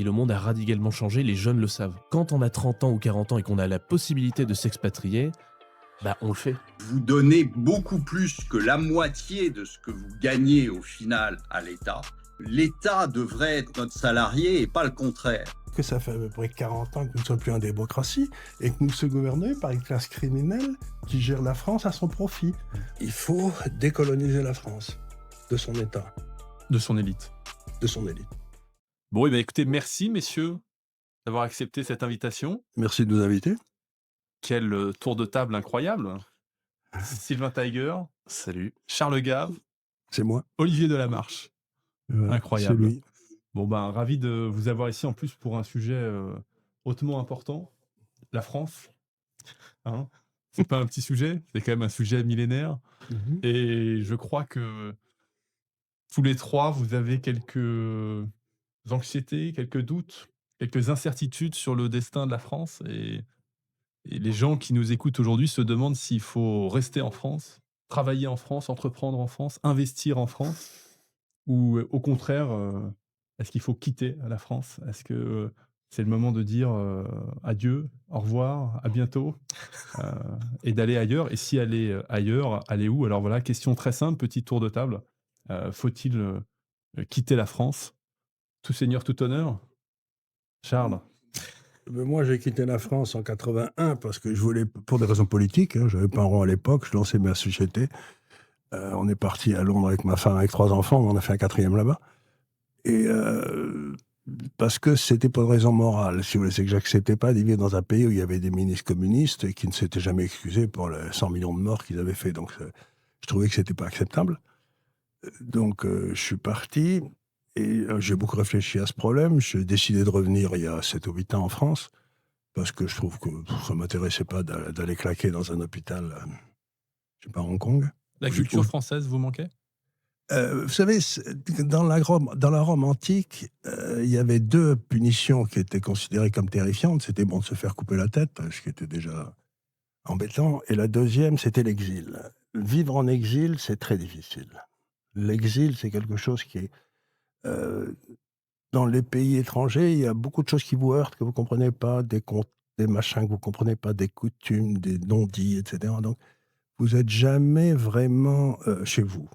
le monde a radicalement changé, les jeunes le savent. Quand on a 30 ans ou 40 ans et qu'on a la possibilité de s'expatrier, bah on le fait. Vous donnez beaucoup plus que la moitié de ce que vous gagnez au final à l'État. L'État devrait être notre salarié et pas le contraire. Que ça fait à peu près 40 ans que nous ne sommes plus en démocratie et que nous sommes gouvernés par une classe criminelle qui gère la France à son profit. Il faut décoloniser la France de son État, De son élite. de son élite. Bon, et ben écoutez, merci messieurs d'avoir accepté cette invitation. Merci de nous inviter. Quel tour de table incroyable. Sylvain Tiger, Salut. Charles Gave, C'est moi. Olivier Delamarche. Voilà, Incroyable. c'est lui. Bon, ben, ravi de vous avoir ici en plus pour un sujet hautement important, la France. Hein, c'est pas un petit sujet, c'est quand même un sujet millénaire. Mhm. Et je crois que tous les trois, vous avez quelques anxiétés, quelques doutes, quelques incertitudes sur le destin de la France. Et les gens qui nous écoutent aujourd'hui se demandent s'il faut rester en France, travailler en France, entreprendre en France, investir en France, ou au contraire, est-ce qu'il faut quitter la France? Est-ce que c'est le moment de dire adieu, au revoir, à bientôt, euh, et d'aller ailleurs? Et si aller ailleurs, aller où? Alors voilà, question très simple, petit tour de table. Faut-il quitter la France? Tout seigneur, tout honneur? Charles? Mais moi, j'ai quitté la France en 81 parce que je voulais, pour des raisons politiques, hein, j'avais pas un rond à l'époque, je lançais ma société. On est parti à Londres avec ma femme, avec 3 enfants, on en a fait un 4e là-bas. Et parce que c'était pas de raison morale, si vous voulez, c'est que j'acceptais pas de vivre dans un pays où il y avait des ministres communistes et qui ne s'étaient jamais excusés pour les 100 millions de morts qu'ils avaient fait. Donc, je trouvais que c'était pas acceptable. Donc, je suis parti et j'ai beaucoup réfléchi à ce problème. J'ai décidé de revenir il y a 7 ou 8 ans en France parce que je trouve que ça m'intéressait pas d'aller claquer dans un hôpital, je sais pas, à Hong Kong. La Je culture trouve- française vous manquait? Vous savez, dans la Rome antique, il y avait 2 punitions qui étaient considérées comme terrifiantes. C'était bon de se faire couper la tête, ce qui était déjà embêtant. Et la deuxième, c'était l'exil. Vivre en exil, c'est très difficile. L'exil, c'est quelque chose qui est... dans les pays étrangers, il y a beaucoup de choses qui vous heurtent, que vous ne comprenez pas, des contes, des machins que vous ne comprenez pas, des coutumes, des non-dits, etc. Donc, vous n'êtes jamais vraiment chez vous.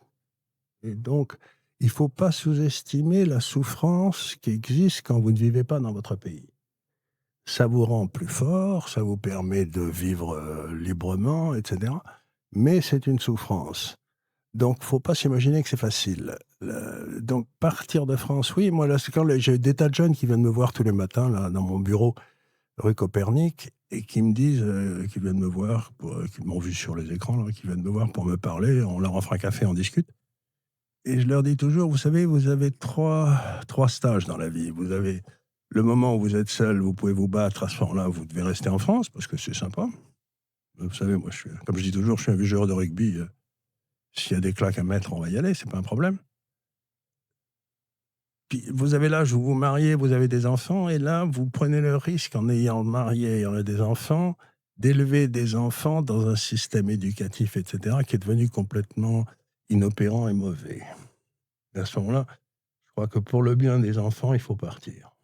Et donc, il ne faut pas sous-estimer la souffrance qui existe quand vous ne vivez pas dans votre pays. Ça vous rend plus fort, ça vous permet de vivre librement, etc. Mais c'est une souffrance. Donc, il ne faut pas s'imaginer que c'est facile. Donc, partir de France, oui, moi, là, c'est quand j'ai des tas de jeunes qui viennent me voir tous les matins, là, dans mon bureau, rue Copernic, et qui me disent, qui viennent me voir, qui m'ont vu sur les écrans, là, qui viennent me voir pour me parler, on leur offre un café, on discute. Et je leur dis toujours, vous savez, vous avez trois stages dans la vie. Vous avez le moment où vous êtes seul, vous pouvez vous battre, à ce moment-là, vous devez rester en France, parce que c'est sympa. Vous savez, moi, comme je dis toujours, je suis un vieux joueur de rugby. S'il y a des claques à mettre, on va y aller, c'est pas un problème. Puis vous avez l'âge où vous mariez, vous avez des enfants, et là, vous prenez le risque, en ayant marié et en ayant des enfants, d'élever des enfants dans un système éducatif, etc., qui est devenu complètement inopérant et mauvais. Et à ce moment-là, je crois que pour le bien des enfants, il faut partir.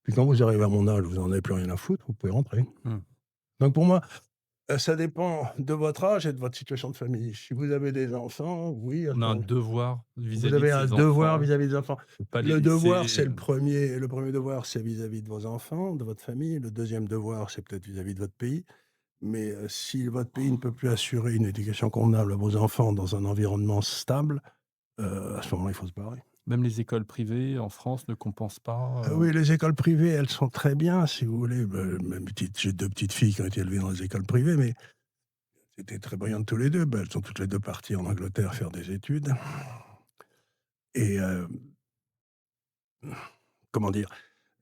Puis quand vous arrivez à mon âge, vous n'en avez plus rien à foutre, vous pouvez rentrer. Mm. Donc pour moi, ça dépend de votre âge et de votre situation de famille. Si vous avez des enfants, oui, On a un devoir vous vis-à-vis avez de un ses devoir enfants. vis-à-vis des enfants. Faut pas les Le laisser, devoir, c'est le premier devoir, c'est vis-à-vis de vos enfants, de votre famille. Le deuxième devoir, c'est peut-être vis-à-vis de votre pays. Mais si votre pays ne peut plus assurer une éducation convenable à vos enfants dans un environnement stable, à ce moment-là, il faut se barrer. Même les écoles privées en France ne compensent pas. Oui, les écoles privées, elles sont très bien, si vous voulez. J'ai 2 petites filles qui ont été élevées dans les écoles privées, mais c'était très brillantes tous les 2. Elles sont toutes les 2 parties en Angleterre faire des études. Et comment dire?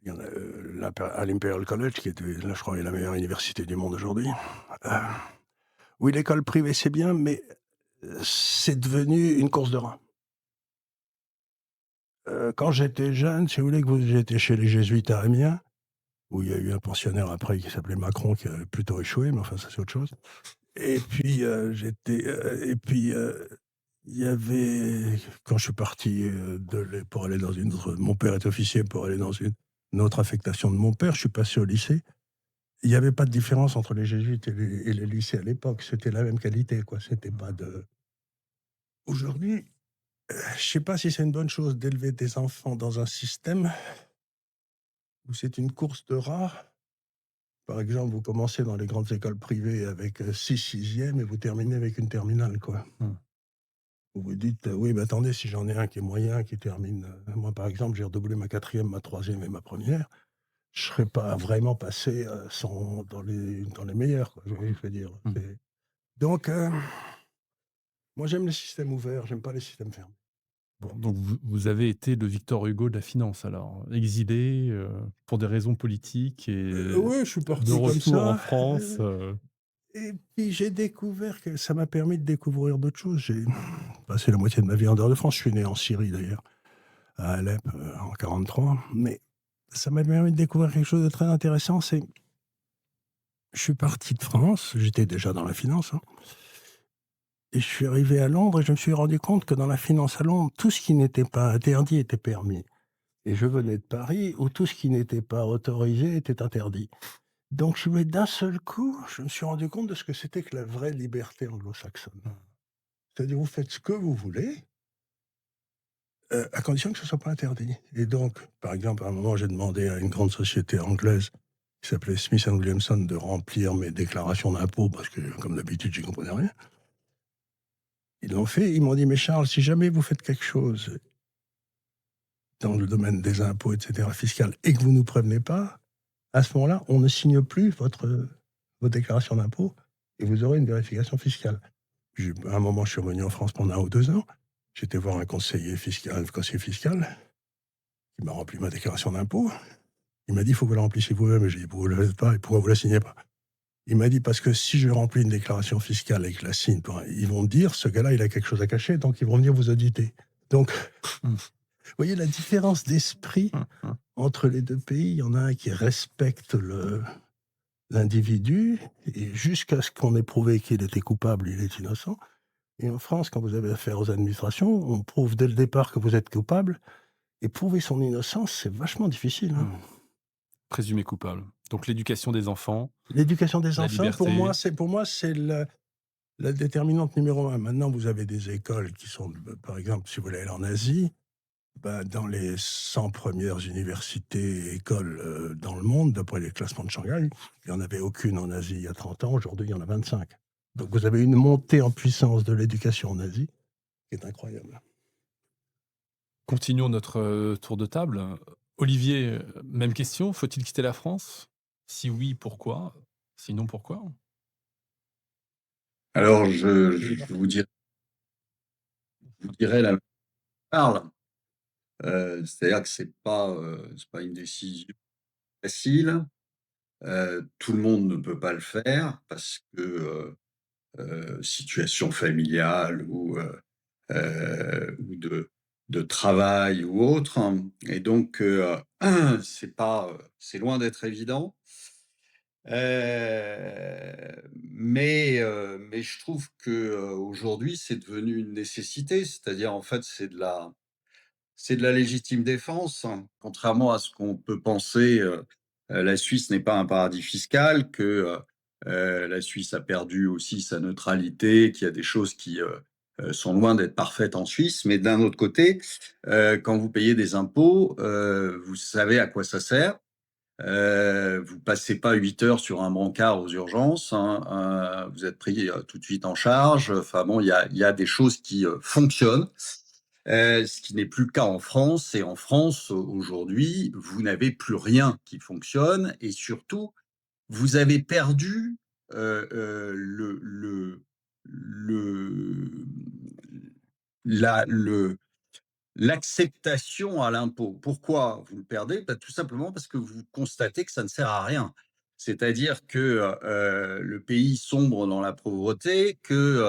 Il y en a à l'Imperial College, qui était, là, je crois, est la meilleure université du monde aujourd'hui. Oui, l'école privée, c'est bien, mais c'est devenu une course de reins. Quand j'étais jeune, si vous voulez, j'étais chez les jésuites à Amiens, où il y a eu un pensionnaire après qui s'appelait Macron, qui a plutôt échoué, mais enfin, ça, c'est autre chose. Et puis, il y avait, quand je suis parti pour aller dans une autre, mon père est officier, pour aller dans une autre affectation de mon père, je suis passé au lycée. Il n'y avait pas de différence entre les jésuites et les lycées à l'époque. C'était la même qualité, quoi. C'était pas de... Aujourd'hui, je sais pas si c'est une bonne chose d'élever des enfants dans un système où c'est une course de rats. Par exemple, vous commencez dans les grandes écoles privées avec 6 sixièmes et vous terminez avec une terminale, quoi. Mmh. Vous vous dites, oui, mais attendez, si j'en ai un qui est moyen, qui termine... moi, par exemple, j'ai redoublé ma quatrième, ma troisième et ma première. Je serais pas vraiment passé dans les meilleurs, quoi, je veux dire. Mmh. Donc, moi, j'aime les systèmes ouverts, j'aime pas les systèmes fermés. Bon, donc vous avez été le Victor Hugo de la finance alors, exilé, pour des raisons politiques et Oui, je suis de parti comme retour en ça. France, Et puis j'ai découvert que ça m'a permis de découvrir d'autres choses. J'ai passé la moitié de ma vie en dehors de France. Je suis né en Syrie d'ailleurs, à Alep, en 43. Mais ça m'a permis de découvrir quelque chose de très intéressant. Je suis parti de France, j'étais déjà dans la finance, hein, et je suis arrivé à Londres et je me suis rendu compte que dans la finance à Londres, tout ce qui n'était pas interdit était permis. Et je venais de Paris où tout ce qui n'était pas autorisé était interdit. Donc d'un seul coup, je me suis rendu compte de ce que c'était que la vraie liberté anglo-saxonne. C'est-à-dire, vous faites ce que vous voulez, à condition que ce ne soit pas interdit. Et donc, par exemple, à un moment, j'ai demandé à une grande société anglaise qui s'appelait Smith Williamson de remplir mes déclarations d'impôts parce que, comme d'habitude, j'y comprenais rien. Ils l'ont fait. Ils m'ont dit, mais Charles, si jamais vous faites quelque chose dans le domaine des impôts, etc., fiscal, et que vous ne nous prévenez pas, à ce moment-là, on ne signe plus votre déclaration d'impôts et vous aurez une vérification fiscale. À un moment, je suis revenu en France pendant 1 ou 2 ans. J'étais voir un conseiller fiscal qui m'a rempli ma déclaration d'impôts. Il m'a dit, il faut que vous la remplissiez vous-même. J'ai dit, vous ne la faites pas, et pourquoi vous ne la signez pas? Il m'a dit, parce que si je remplis une déclaration fiscale et que je la signe, ils vont me dire, ce gars-là, il a quelque chose à cacher, donc ils vont venir vous auditer. Donc, vous voyez la différence d'esprit entre les deux pays. Il y en a un qui respecte l'individu, et jusqu'à ce qu'on ait prouvé qu'il était coupable, il est innocent. Et en France, quand vous avez affaire aux administrations, on prouve dès le départ que vous êtes coupable, et prouver son innocence, c'est vachement difficile, hein. Présumé coupable. Donc l'éducation des enfants, L'éducation des la enfants, pour liberté. moi, c'est la déterminante numéro 1. Maintenant, vous avez des écoles qui sont, par exemple, si vous voulez aller en Asie, dans les 100 premières universités et écoles dans le monde, d'après les classements de Shanghai, il n'y en avait aucune en Asie il y a 30 ans. Aujourd'hui, il y en a 25. Donc, vous avez une montée en puissance de l'éducation en Asie qui est incroyable. Continuons notre tour de table. Olivier, même question, faut-il quitter la France? Si oui, pourquoi? Sinon, pourquoi? Alors, je vous dirais la même parle. C'est-à-dire que c'est pas une décision facile. Tout le monde ne peut pas le faire parce que situation familiale ou de travail ou autre, hein. Et donc, c'est loin d'être évident. Mais je trouve que aujourd'hui, c'est devenu une nécessité. C'est-à-dire, en fait, c'est de la légitime défense, hein. Contrairement à ce qu'on peut penser, la Suisse n'est pas un paradis fiscal, que la Suisse a perdu aussi sa neutralité, qu'il y a des choses qui sont loin d'être parfaites en Suisse. Mais d'un autre côté, quand vous payez des impôts, vous savez à quoi ça sert. Vous passez pas 8 heures sur un brancard aux urgences, hein, vous êtes pris tout de suite en charge. Enfin bon, il y a des choses qui fonctionnent. Ce qui n'est plus le cas en France. Et en France, aujourd'hui, vous n'avez plus rien qui fonctionne. Et surtout, vous avez perdu le, l'acceptation à l'impôt. Pourquoi vous le perdez? Tout simplement parce que vous constatez que ça ne sert à rien. C'est-à-dire que le pays sombre dans la pauvreté, que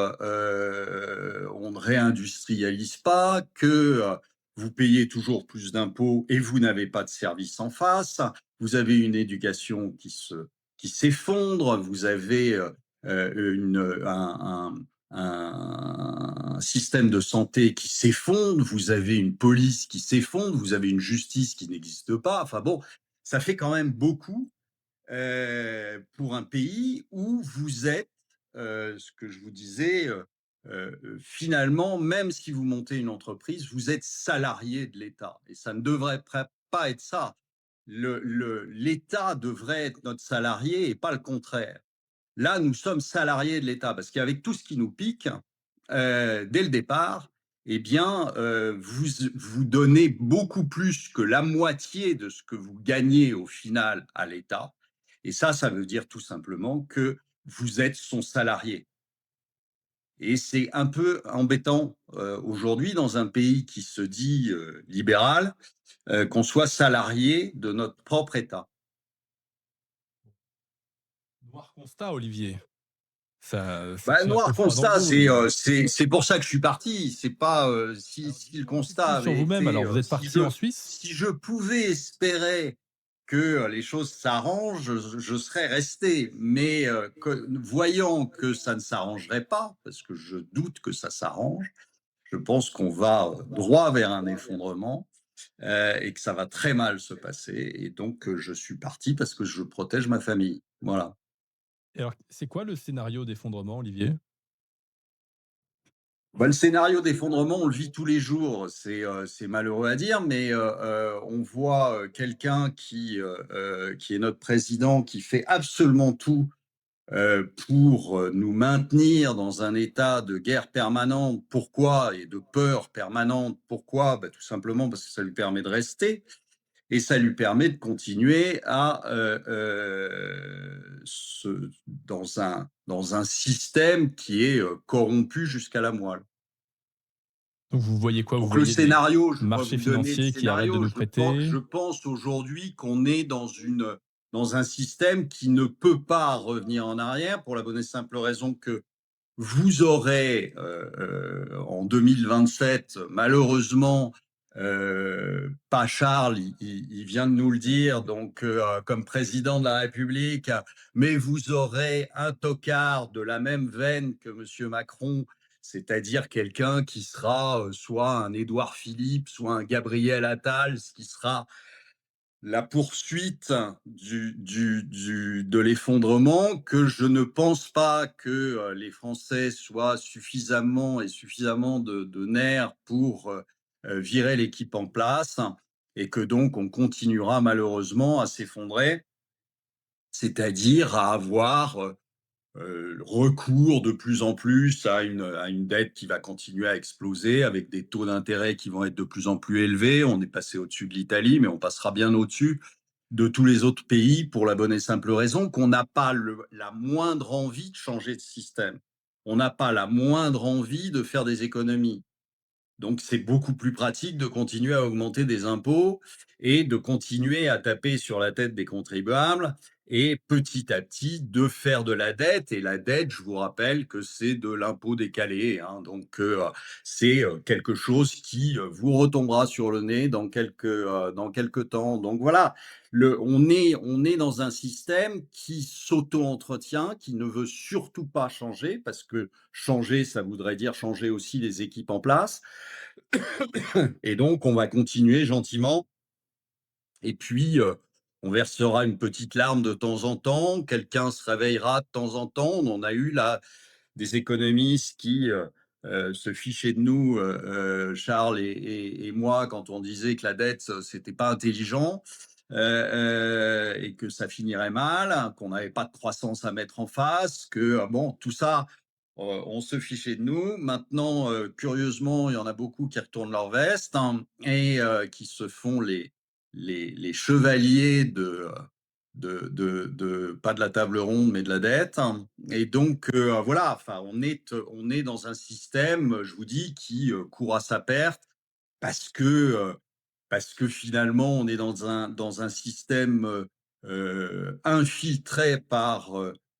on ne réindustrialise pas, que vous payez toujours plus d'impôts et vous n'avez pas de service en face. Vous avez une éducation qui s'effondre. Vous avez un système de santé qui s'effondre, vous avez une police qui s'effondre, vous avez une justice qui n'existe pas. Enfin bon, ça fait quand même beaucoup pour un pays où vous êtes, ce que je vous disais, finalement, même si vous montez une entreprise, vous êtes salarié de l'État et ça ne devrait pas être ça. L'État devrait être notre salarié et pas le contraire. Là, nous sommes salariés de l'État parce qu'avec tout ce qui nous pique, dès le départ, eh bien, vous donnez beaucoup plus que la moitié de ce que vous gagnez au final à l'État. Et ça veut dire tout simplement que vous êtes son salarié. Et c'est un peu embêtant aujourd'hui dans un pays qui se dit libéral, qu'on soit salarié de notre propre État. Noir constat, Olivier. Ça, Bah, j'ai un peu noir froid dans le constat, dos. c'est pour ça que je suis parti. C'est pas Alors, si le dites-moi un petit peu constat plus sur avait vous-même. été Alors, vous êtes parti en Suisse. si je pouvais espérer que les choses s'arrangent, je serais resté. Mais voyant que ça ne s'arrangerait pas, parce que je doute que ça s'arrange, je pense qu'on va droit vers un effondrement et que ça va très mal se passer. Et donc, je suis parti parce que je protège ma famille. Voilà. Et alors, c'est quoi le scénario d'effondrement, Olivier? Bah, le scénario d'effondrement, on le vit tous les jours. C'est malheureux à dire, mais on voit, quelqu'un qui est notre président, qui fait absolument tout, pour, nous maintenir dans un état de guerre permanente. Pourquoi? Et de peur permanente. Pourquoi? Bah, tout simplement parce que ça lui permet de rester et ça lui permet de continuer à, se dans un système qui est, corrompu jusqu'à la moelle. Donc, vous voyez quoi? Vous Donc le voyez des scénario, je pourrais marchés vous donner le financiers qui arrêtent de scénario. nous prêter? Je pense aujourd'hui qu'on est dans un système qui ne peut pas revenir en arrière pour la bonne et simple raison que vous aurez en 2027, malheureusement, pas Charles, il vient de nous le dire, donc comme président de la République, mais vous aurez un tocard de la même veine que Monsieur Macron, c'est-à-dire quelqu'un qui sera soit un Édouard Philippe, soit un Gabriel Attal, ce qui sera la poursuite de l'effondrement, que je ne pense pas que les Français soient suffisamment de nerfs pour virer l'équipe en place et que donc on continuera malheureusement à s'effondrer, c'est-à-dire à avoir recours de plus en plus à une dette qui va continuer à exploser avec des taux d'intérêt qui vont être de plus en plus élevés. On est passé au-dessus de l'Italie, mais on passera bien au-dessus de tous les autres pays pour la bonne et simple raison qu'on n'a pas la moindre envie de changer de système. On n'a pas la moindre envie de faire des économies. Donc, c'est beaucoup plus pratique de continuer à augmenter des impôts et de continuer à taper sur la tête des contribuables et petit à petit de faire de la dette. Et la dette, je vous rappelle que c'est de l'impôt décalé, hein. Donc, c'est quelque chose qui vous retombera sur le nez dans quelques temps. Donc voilà, on est dans un système qui s'auto-entretient, qui ne veut surtout pas changer, parce que changer, ça voudrait dire changer aussi les équipes en place. Et donc, on va continuer gentiment. Et puis, on versera une petite larme de temps en temps. Quelqu'un se réveillera de temps en temps. On en a eu là des économistes qui se fichaient de nous, Charles et moi, quand on disait que la dette, c'était pas intelligent. Et que ça finirait mal, hein, qu'on n'avait pas de croissance à mettre en face, que bon, tout ça, on se fichait de nous. Maintenant, curieusement, il y en a beaucoup qui retournent leur veste, hein, et qui se font les chevaliers pas de la table ronde, mais de la dette, hein. Et donc, voilà, enfin, on est dans un système, je vous dis, qui court à sa perte parce que, parce que finalement, on est dans un système infiltré par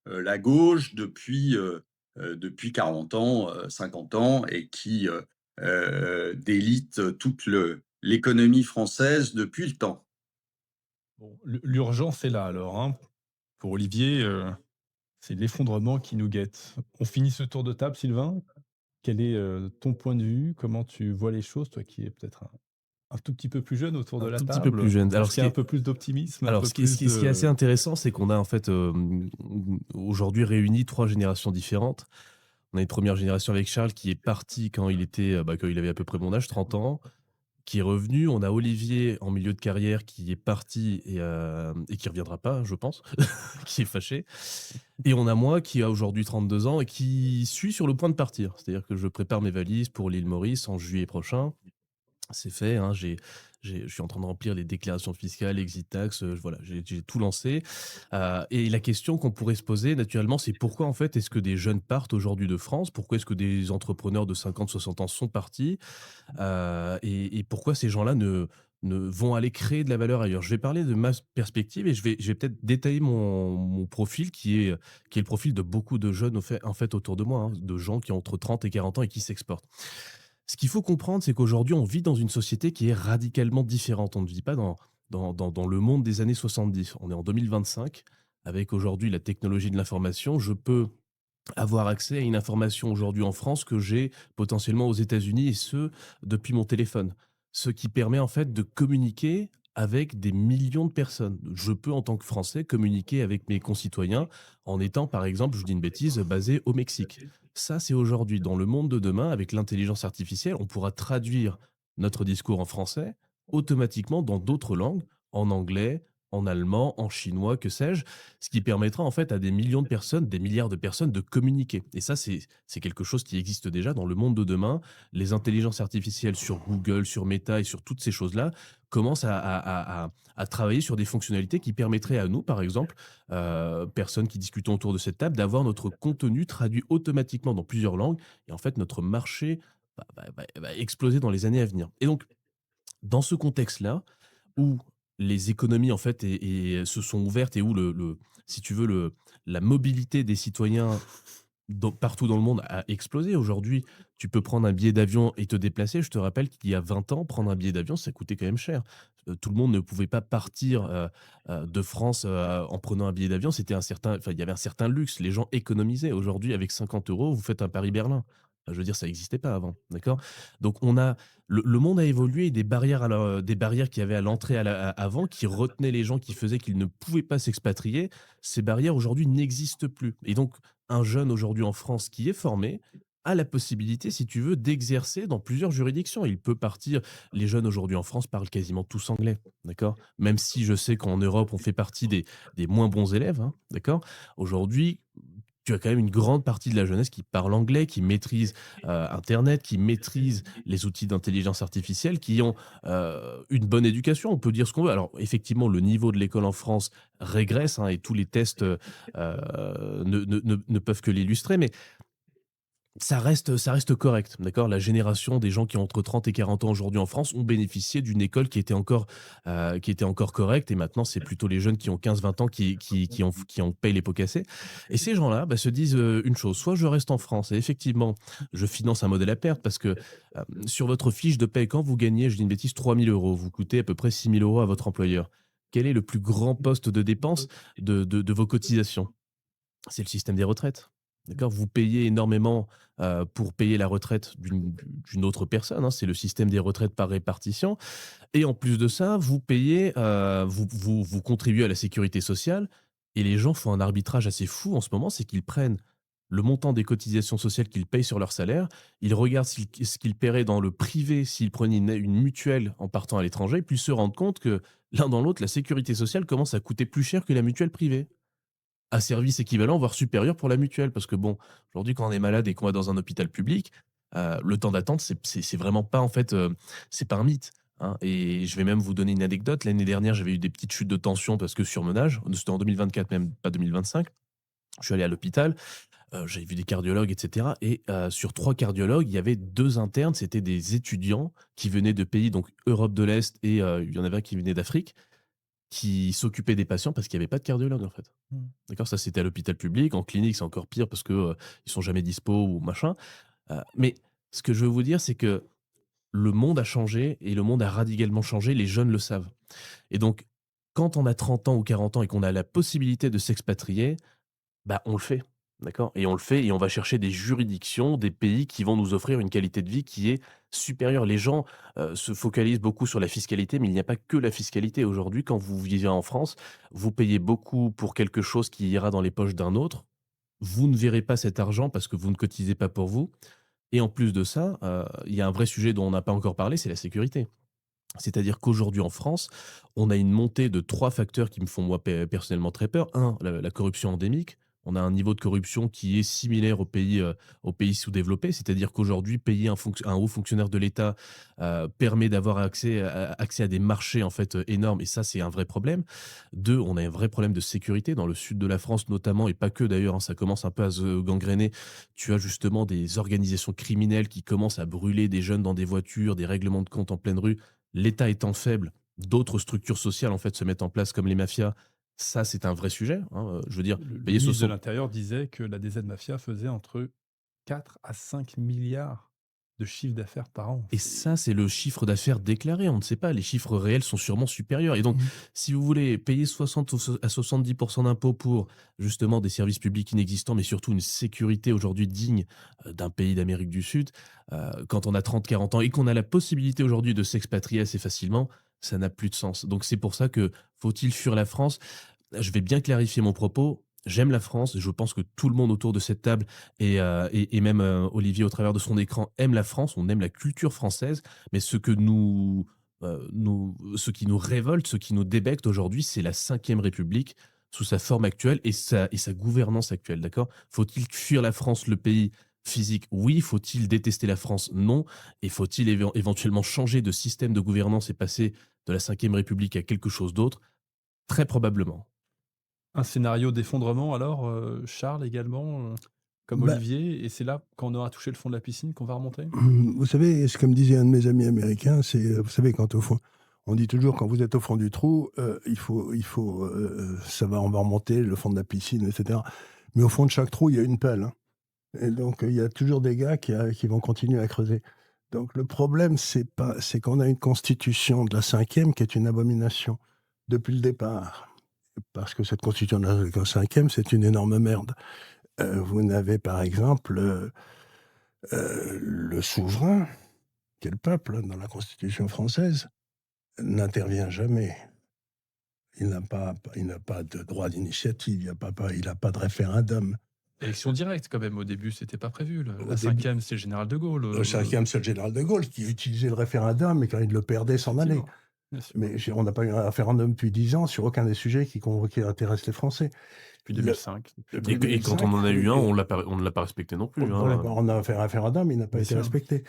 la gauche depuis 40 ans, 50 ans, et qui délite toute l'économie française depuis le temps. Bon, l'urgence est là alors, hein. Pour Olivier, c'est l'effondrement qui nous guette. On finit ce tour de table, Sylvain. Quel est ton point de vue? Comment tu vois les choses, toi qui es peut-être un tout petit peu plus jeunes autour de Un la tout petit peu plus table? jeune. Alors, Est-ce qu'il y a un peu plus d'optimisme, un peu ce plus qui est assez de... intéressant, c'est qu'on a en fait aujourd'hui réuni trois générations différentes. On a une première génération avec Charles qui est parti quand quand il avait à peu près mon âge, 30 ans, qui est revenu. On a Olivier en milieu de carrière qui est parti et qui reviendra pas, je pense, qui est fâché. Et on a moi qui a aujourd'hui 32 ans et qui suis sur le point de partir. C'est-à-dire que je prépare mes valises pour l'île Maurice en juillet prochain. C'est fait, hein, je suis en train de remplir les déclarations fiscales, exit tax, voilà, j'ai tout lancé. Et la question qu'on pourrait se poser naturellement, c'est pourquoi en fait est-ce que des jeunes partent aujourd'hui de France? Pourquoi est-ce que des entrepreneurs de 50-60 ans sont partis? Et pourquoi ces gens-là ne vont aller créer de la valeur ailleurs? Je vais parler de ma perspective et je vais peut-être détailler mon profil qui est le profil de beaucoup de jeunes en fait autour de moi, hein, de gens qui ont entre 30 et 40 ans et qui s'exportent. Ce qu'il faut comprendre, c'est qu'aujourd'hui, on vit dans une société qui est radicalement différente. On ne vit pas dans le monde des années 70. On est en 2025. Avec aujourd'hui la technologie de l'information, je peux avoir accès à une information aujourd'hui en France que j'ai potentiellement aux États-Unis et ce, depuis mon téléphone. Ce qui permet en fait de communiquer avec des millions de personnes. Je peux, en tant que Français, communiquer avec mes concitoyens en étant, par exemple, je vous dis une bêtise, basé au Mexique. Ça, c'est aujourd'hui. Dans le monde de demain, avec l'intelligence artificielle, on pourra traduire notre discours en français automatiquement dans d'autres langues, en anglais, en allemand, en chinois, que sais-je, ce qui permettra en fait à des millions de personnes, des milliards de personnes de communiquer. Et ça, c'est quelque chose qui existe déjà dans le monde de demain. Les intelligences artificielles sur Google, sur Meta et sur toutes ces choses-là commencent à travailler sur des fonctionnalités qui permettraient à nous, par exemple, personnes qui discutons autour de cette table, d'avoir notre contenu traduit automatiquement dans plusieurs langues. Et en fait, notre marché va exploser dans les années à venir. Et donc, dans ce contexte-là, où les économies en fait se sont ouvertes et où si tu veux la mobilité des citoyens partout dans le monde a explosé. Aujourd'hui, tu peux prendre un billet d'avion et te déplacer. Je te rappelle qu'il y a 20 ans, prendre un billet d'avion, ça coûtait quand même cher. Tout le monde ne pouvait pas partir de France en prenant un billet d'avion. Il y avait un certain luxe. Les gens économisaient. Aujourd'hui, avec 50 euros, vous faites un Paris-Berlin. Je veux dire, ça n'existait pas avant, d'accord. Donc, le monde a évolué et des barrières qu'il y avait à l'entrée avant, qui retenaient les gens, qui faisaient qu'ils ne pouvaient pas s'expatrier. Ces barrières aujourd'hui n'existent plus. Et donc, un jeune aujourd'hui en France qui est formé a la possibilité, si tu veux, d'exercer dans plusieurs juridictions. Il peut partir. Les jeunes aujourd'hui en France parlent quasiment tous anglais, d'accord. Même si je sais qu'en Europe, on fait partie des moins bons élèves, hein, d'accord. Aujourd'hui, tu as quand même une grande partie de la jeunesse qui parle anglais, qui maîtrise Internet, qui maîtrise les outils d'intelligence artificielle, qui ont une bonne éducation. On peut dire ce qu'on veut. Alors, effectivement, le niveau de l'école en France régresse, hein, et tous les tests ne peuvent que l'illustrer, mais ça reste correct, d'accord? La génération des gens qui ont entre 30 et 40 ans aujourd'hui en France ont bénéficié d'une école qui était encore correcte et maintenant c'est plutôt les jeunes qui ont 15-20 ans qui en payent les pots cassés. Et ces gens-là, se disent, une chose: soit je reste en France et effectivement, je finance un modèle à perte parce que, sur votre fiche de paie, quand vous gagnez, je dis une bêtise, 3 000 €, vous coûtez à peu près 6 000 € à votre employeur. Quel est le plus grand poste de dépense de vos cotisations? C'est le système des retraites. D'accord? Vous payez énormément pour payer la retraite d'une autre personne, hein, c'est le système des retraites par répartition. Et en plus de ça, vous payez, vous contribuez à la sécurité sociale. Et les gens font un arbitrage assez fou en ce moment, c'est qu'ils prennent le montant des cotisations sociales qu'ils payent sur leur salaire, ils regardent ce qu'ils paieraient dans le privé s'ils prenaient une mutuelle en partant à l'étranger, puis ils se rendent compte que l'un dans l'autre, la sécurité sociale commence à coûter plus cher que la mutuelle privée à service équivalent, voire supérieur pour la mutuelle. Parce que bon, aujourd'hui, quand on est malade et qu'on va dans un hôpital public, le temps d'attente, c'est vraiment pas en fait, c'est pas un mythe, hein. Et je vais même vous donner une anecdote. L'année dernière, j'avais eu des petites chutes de tension parce que surmenage. C'était en 2024 même, pas 2025. Je suis allé à l'hôpital, j'avais vu des cardiologues et cetera et sur 3 cardiologues, il y avait 2 internes, c'était des étudiants qui venaient de pays donc Europe de l'Est et il y en avait un qui venait d'Afrique, qui s'occupait des patients parce qu'il y avait pas de cardiologue, en fait. Mmh. D'accord? Ça, c'était à l'hôpital public. En clinique, c'est encore pire parce que, ils sont jamais dispo ou machin. Mais ce que je veux vous dire, c'est que le monde a changé et le monde a radicalement changé, les jeunes le savent. Et donc, quand on a 30 ans ou 40 ans et qu'on a la possibilité de s'expatrier, on le fait. d'accord? Et on le fait et on va chercher des juridictions, des pays qui vont nous offrir une qualité de vie qui est supérieure. Les gens, se focalisent beaucoup sur la fiscalité, mais il n'y a pas que la fiscalité. Aujourd'hui, quand vous vivez en France, vous payez beaucoup pour quelque chose qui ira dans les poches d'un autre. Vous ne verrez pas cet argent parce que vous ne cotisez pas pour vous et en plus de ça, il y a un vrai sujet dont on n'a pas encore parlé, c'est la sécurité. C'est-à-dire qu'aujourd'hui en France, on a une montée de 3 facteurs qui me font moi personnellement très peur. Un, la corruption endémique. On a un niveau de corruption qui est similaire aux pays sous-développés. C'est-à-dire qu'aujourd'hui, payer un haut fonctionnaire de l'État, permet d'avoir accès à des marchés en fait, énormes et ça, c'est un vrai problème. 2, on a un vrai problème de sécurité dans le sud de la France notamment et pas que d'ailleurs, hein, ça commence un peu à se gangréner. Tu as justement des organisations criminelles qui commencent à brûler des jeunes dans des voitures, des règlements de compte en pleine rue. L'État étant faible, d'autres structures sociales, en fait, se mettent en place comme les mafias. Ça, c'est un vrai sujet, hein, je veux dire, Le payer ministre de 60 l'Intérieur disait que la DZ Mafia faisait entre 4 à 5 milliards de chiffre d'affaires par an. et ça, c'est le chiffre d'affaires déclaré, on ne sait pas, les chiffres réels sont sûrement supérieurs et donc Mmh. si vous voulez payer 60 ou so à 70 d'impôts pour, justement, des services publics inexistants, mais surtout une sécurité aujourd'hui digne, d'un pays d'Amérique du Sud, quand on a 30, 40 ans et qu'on a la possibilité aujourd'hui de s'expatrier assez facilement, ça n'a plus de sens. Donc c'est pour ça que faut-il fuir la France? Je vais bien clarifier mon propos. J'aime la France. Je pense que tout le monde autour de cette table et même Olivier au travers de son écran aime la France. On aime la culture française. Mais ce qui nous révolte, ce qui nous débecte aujourd'hui, c'est la Cinquième République sous sa forme actuelle et sa gouvernance actuelle. D'accord? Faut-il fuir la France, le pays physique? Oui. Faut-il détester la France? Non. Et faut-il éventuellement changer de système de gouvernance et passer de la Cinquième République à quelque chose d'autre? Très probablement. Un scénario d'effondrement alors, Charles également, comme Bah, Olivier et c'est là, quand on aura touché le fond de la piscine, qu'on va remonter? vous savez, ce que me disait un de mes amis américains, c'est, vous savez, quand au fond on dit toujours quand vous êtes au fond du trou, ça va on va remonter le fond de la piscine et cetera. Mais au fond de chaque trou, il y a une pelle, hein, et donc il y a toujours des gars qui vont continuer à creuser. Donc le problème, c'est qu'on a une constitution de la 5e qui est une abomination depuis le départ. Parce que cette constitution de la 5e, c'est une énorme merde. Vous n'avez par exemple, le souverain, qui est le peuple dans la constitution française, n'intervient jamais. Il n'a pas de droit d'initiative, il a pas de référendum. Élection directe quand même au début, c'était pas prévu. Au La début 5e, c'est le général de Gaulle, le 5e, c'est le général de Gaulle qui utilisait le référendum et quand il le perdait, s'en allait. effectivement, bien sûr. Mais on n'a pas eu un référendum depuis 10 ans sur aucun des sujets qui intéressent les Français. Depuis Le 2005, depuis Et quand 2005, on en a eu un, et on ne l'a pas respecté non plus, on a fait un référendum, il n'a pas bien été sûr. respecté.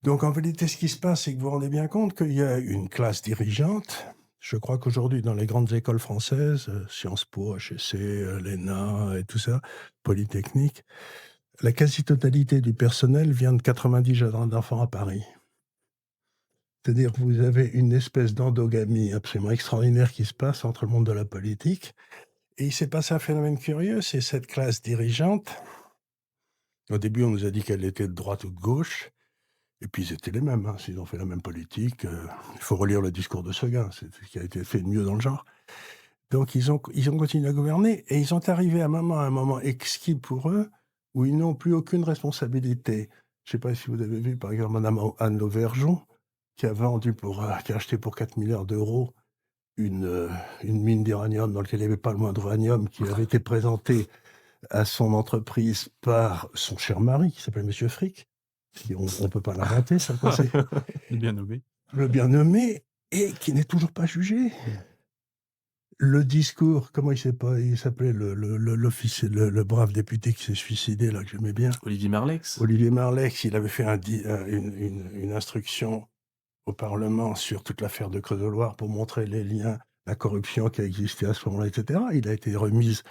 Donc en vérité, ce qui se passe, c'est que vous vous rendez bien compte qu'il y a une classe dirigeante. Je crois qu'aujourd'hui, dans les grandes écoles françaises, Sciences Po, HEC, l'ENA et tout ça, Polytechnique, la quasi-totalité du personnel vient de 90 jardins d'enfants à Paris. C'est-à-dire que vous avez une espèce d'endogamie absolument extraordinaire qui se passe entre le monde de la politique. Et il s'est passé un phénomène curieux, c'est cette classe dirigeante. Au début, on nous a dit qu'elle était de droite ou de gauche. Et puis ils étaient les mêmes, hein, s'ils ont fait la même politique, il faut relire le discours de Seguin, c'est ce qui a été fait de mieux dans le genre. Donc ils ont continué à gouverner et ils sont arrivés à un moment exquis pour eux, où ils n'ont plus aucune responsabilité. Je ne sais pas si vous avez vu, par exemple, madame Anne Lauvergeon, qui a qui a acheté pour 4 000 000 € une mine d'uranium dans laquelle il n'y avait pas le moindre uranium, qui avait été présentée à son entreprise par son cher mari, qui s'appelle monsieur Frick. On ne peut pas l'inventer, ça, quoi, c'est Bien nommé. le bien nommé et qui n'est toujours pas jugé. Le discours, comment il s'appelait l'officier, le brave député qui s'est suicidé, là, que j'aimais bien? Olivier Marleix? Olivier Marleix, il avait fait une instruction au Parlement sur toute l'affaire de Creuse-Loire pour montrer les liens, la corruption qui a existé à ce moment-là, et cetera. Il a été remis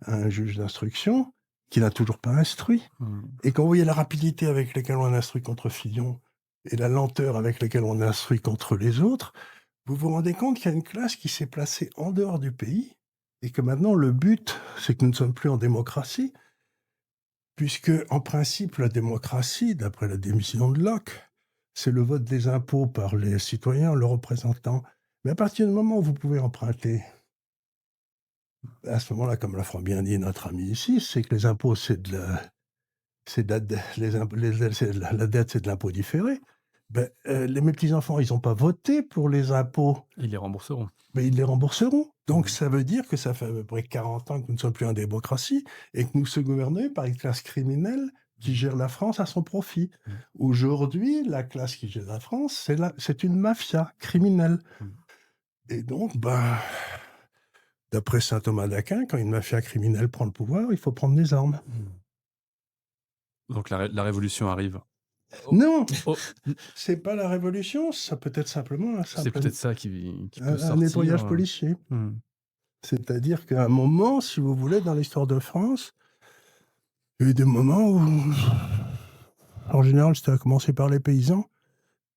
à un juge d'instruction qui n'a toujours pas instruit. Mmh. Et quand vous voyez la rapidité avec laquelle on instruit contre Fillon et la lenteur avec laquelle on instruit contre les autres, vous vous rendez compte qu'il y a une classe qui s'est placée en dehors du pays et que maintenant le but, c'est que nous ne sommes plus en démocratie, puisque en principe la démocratie, d'après la démission de Locke, c'est le vote des impôts par les citoyens, leurs représentants. Mais à partir du moment où vous pouvez emprunter, À ce moment-là, comme l'a fort bien dit notre ami ici, c'est que les impôts, c'est de la les imp les c'est de la dette, c'est de l'impôt différé. Mes petits-enfants, ils ont pas voté pour les impôts, Ils les rembourseront. mais ils les rembourseront. Donc Mmh. ça veut dire que ça fait à peu près 40 ans que nous ne sommes plus en démocratie et que nous sommes gouvernés par une classe criminelle qui gère la France à son profit. Mmh. Aujourd'hui, la classe qui gère la France, c'est une mafia criminelle. Mmh. Et donc, d'après saint Thomas d'Aquin, quand une mafia criminelle prend le pouvoir, il faut prendre les armes. Donc la révolution arrive. Non, Oh, c'est pas la révolution, ça peut être simplement c'est peut-être ça qui peut un sortir. nettoyage policier. Mmh. C'est-à-dire qu'à un moment, si vous voulez, dans l'histoire de France, il y a eu des moments où, en général, c'était à commencer par les paysans.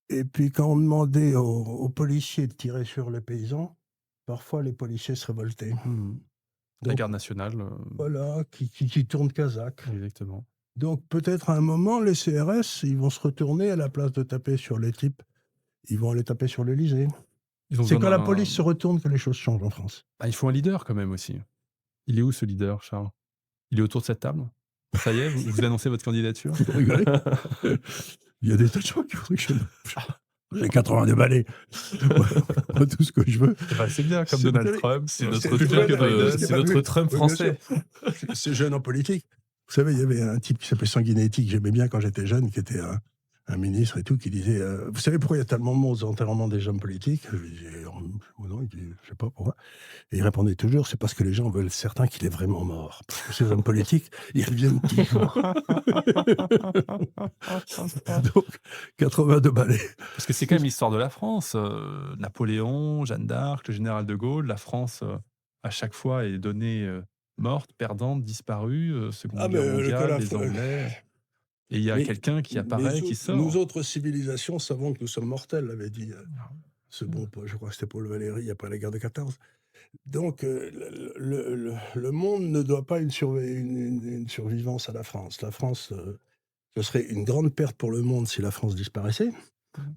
Et puis quand on demandait aux policiers de tirer sur les paysans, parfois les policiers se révoltaient. Mmh. La Donc garde nationale, voilà, qui tournent Kazakh. exactement. Donc peut-être à un moment, les CRS, ils vont se retourner à la place de taper sur les types, ils vont aller taper sur l'Élysée. Ils ont C'est besoin quand la d'un police se retourne que les choses changent en France. il faut un leader quand même aussi. Il est où ce leader, Charles? Il est autour de cette table? Ça y est, vous annoncez votre candidature? Vous rigolez? Il y a des tas de gens qui voudraient que j'ai 82 balais. Moi, tout ce que je veux, C'est bien comme c'est Donald de- Trump, c'est c'est notre de- Joe c'est Biden. de- c'est notre Trump Oui, bien français. sûr. C'est jeune en politique. Vous savez, il y avait un type qui s'appelait Sanguinetti, que j'aimais bien quand j'étais jeune, qui était un ministre et tout, qui disait vous savez pourquoi il y a tellement de monde aux enterrements des hommes politiques? Je lui disais non, il dit je sais pas pourquoi. Et il répondait toujours c'est parce que les gens veulent être certains qu'il est vraiment mort. Parce que ces hommes politiques, ils reviennent toujours. Donc, 82 balais. Parce que c'est quand même l'histoire de la France. Napoléon, Jeanne d'Arc, le général de Gaulle, la France, à chaque fois est donnée morte, perdante, disparue, Seconde Guerre mondiale, les Anglais. Et il y a Mais- quelqu'un qui apparaît, qui sort. Nous autres civilisations savons que nous sommes mortels, avait dit ce bon, je crois que c'était Paul Valéry après la guerre de 14. Donc le monde ne doit pas une survivance à la France. La France, ce serait une grande perte pour le monde si la France disparaissait,